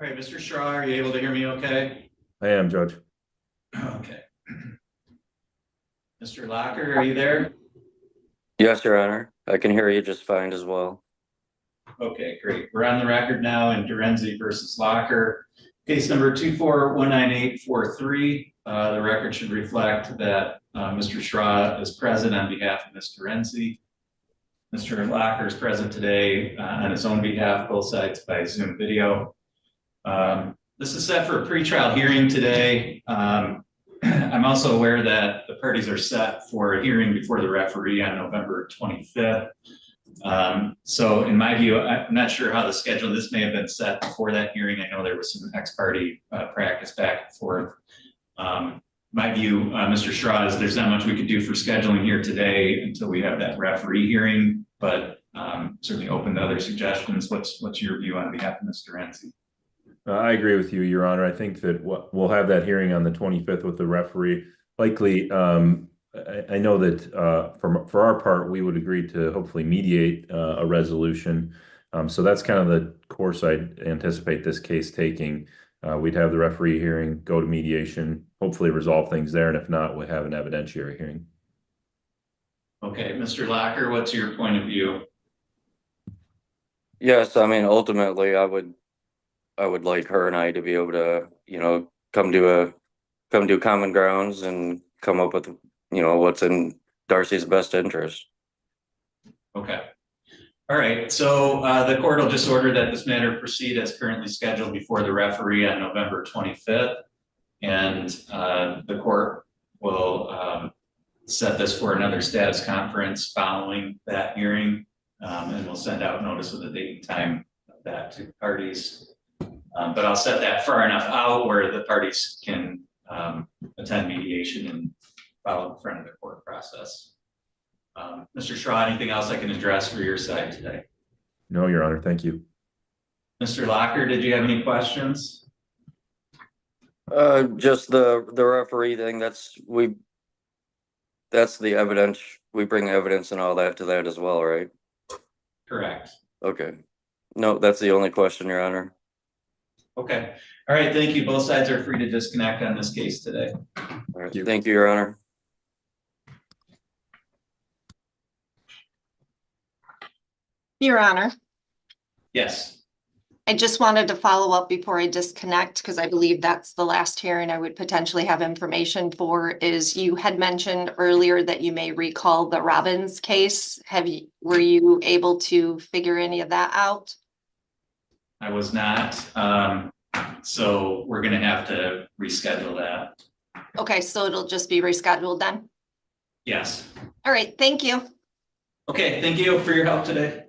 All right, Mr. Straw, are you able to hear me okay? I am, Judge. Okay. Mr. Locker, are you there? Yes, Your Honor. I can hear you just fine as well. Okay, great. We're on the record now in Derenzi versus Locker. Case number 2419843. The record should reflect that Mr. Straw is present on behalf of Ms. Derenzi. Mr. Locker is present today on his own behalf, both sides by Zoom video. This is set for a pretrial hearing today. I'm also aware that the parties are set for a hearing before the referee on November 25th. So in my view, I'm not sure how the schedule, this may have been set before that hearing. I know there was some ex-party practice back and forth. My view, Mr. Straw, is there's not much we could do for scheduling here today until we have that referee hearing, but certainly open to other suggestions. What's your view on behalf of Mr. Derenzi? I agree with you, Your Honor. I think that we'll have that hearing on the 25th with the referee. Likely, I know that for our part, we would agree to hopefully mediate a resolution. So that's kind of the course I'd anticipate this case taking. We'd have the referee hearing, go to mediation, hopefully resolve things there. And if not, we'll have an evidentiary hearing. Okay, Mr. Locker, what's your point of view? Yes, I mean, ultimately, I would like her and I to be able to, come to common grounds and come up with, what's in Darcy's best interest. Okay. All right. So the court will just order that this matter proceed as currently scheduled before the referee on November 25th. And the court will set this for another status conference following that hearing. And we'll send out notice of the date and time of that to parties. But I'll set that far enough out where the parties can attend mediation and follow in front of the court process. Mr. Straw, anything else I can address for your side today? No, Your Honor. Thank you. Mr. Locker, did you have any questions? Just the referee thing. That's the evidence. We bring evidence and all that to that as well, right? Correct. Okay. No, that's the only question, Your Honor. Okay. All right. Thank you. Both sides are free to disconnect on this case today. All right. Thank you, Your Honor. Your Honor, Yes. I just wanted to follow up before I disconnect, because I believe that's the last hearing I would potentially have information for, is you had mentioned earlier that you may recall the Robbins case. Were you able to figure any of that out? I was not. So we're going to have to reschedule that. Okay, so it'll just be rescheduled then? Yes. All right, thank you. Okay. Thank you for your help today.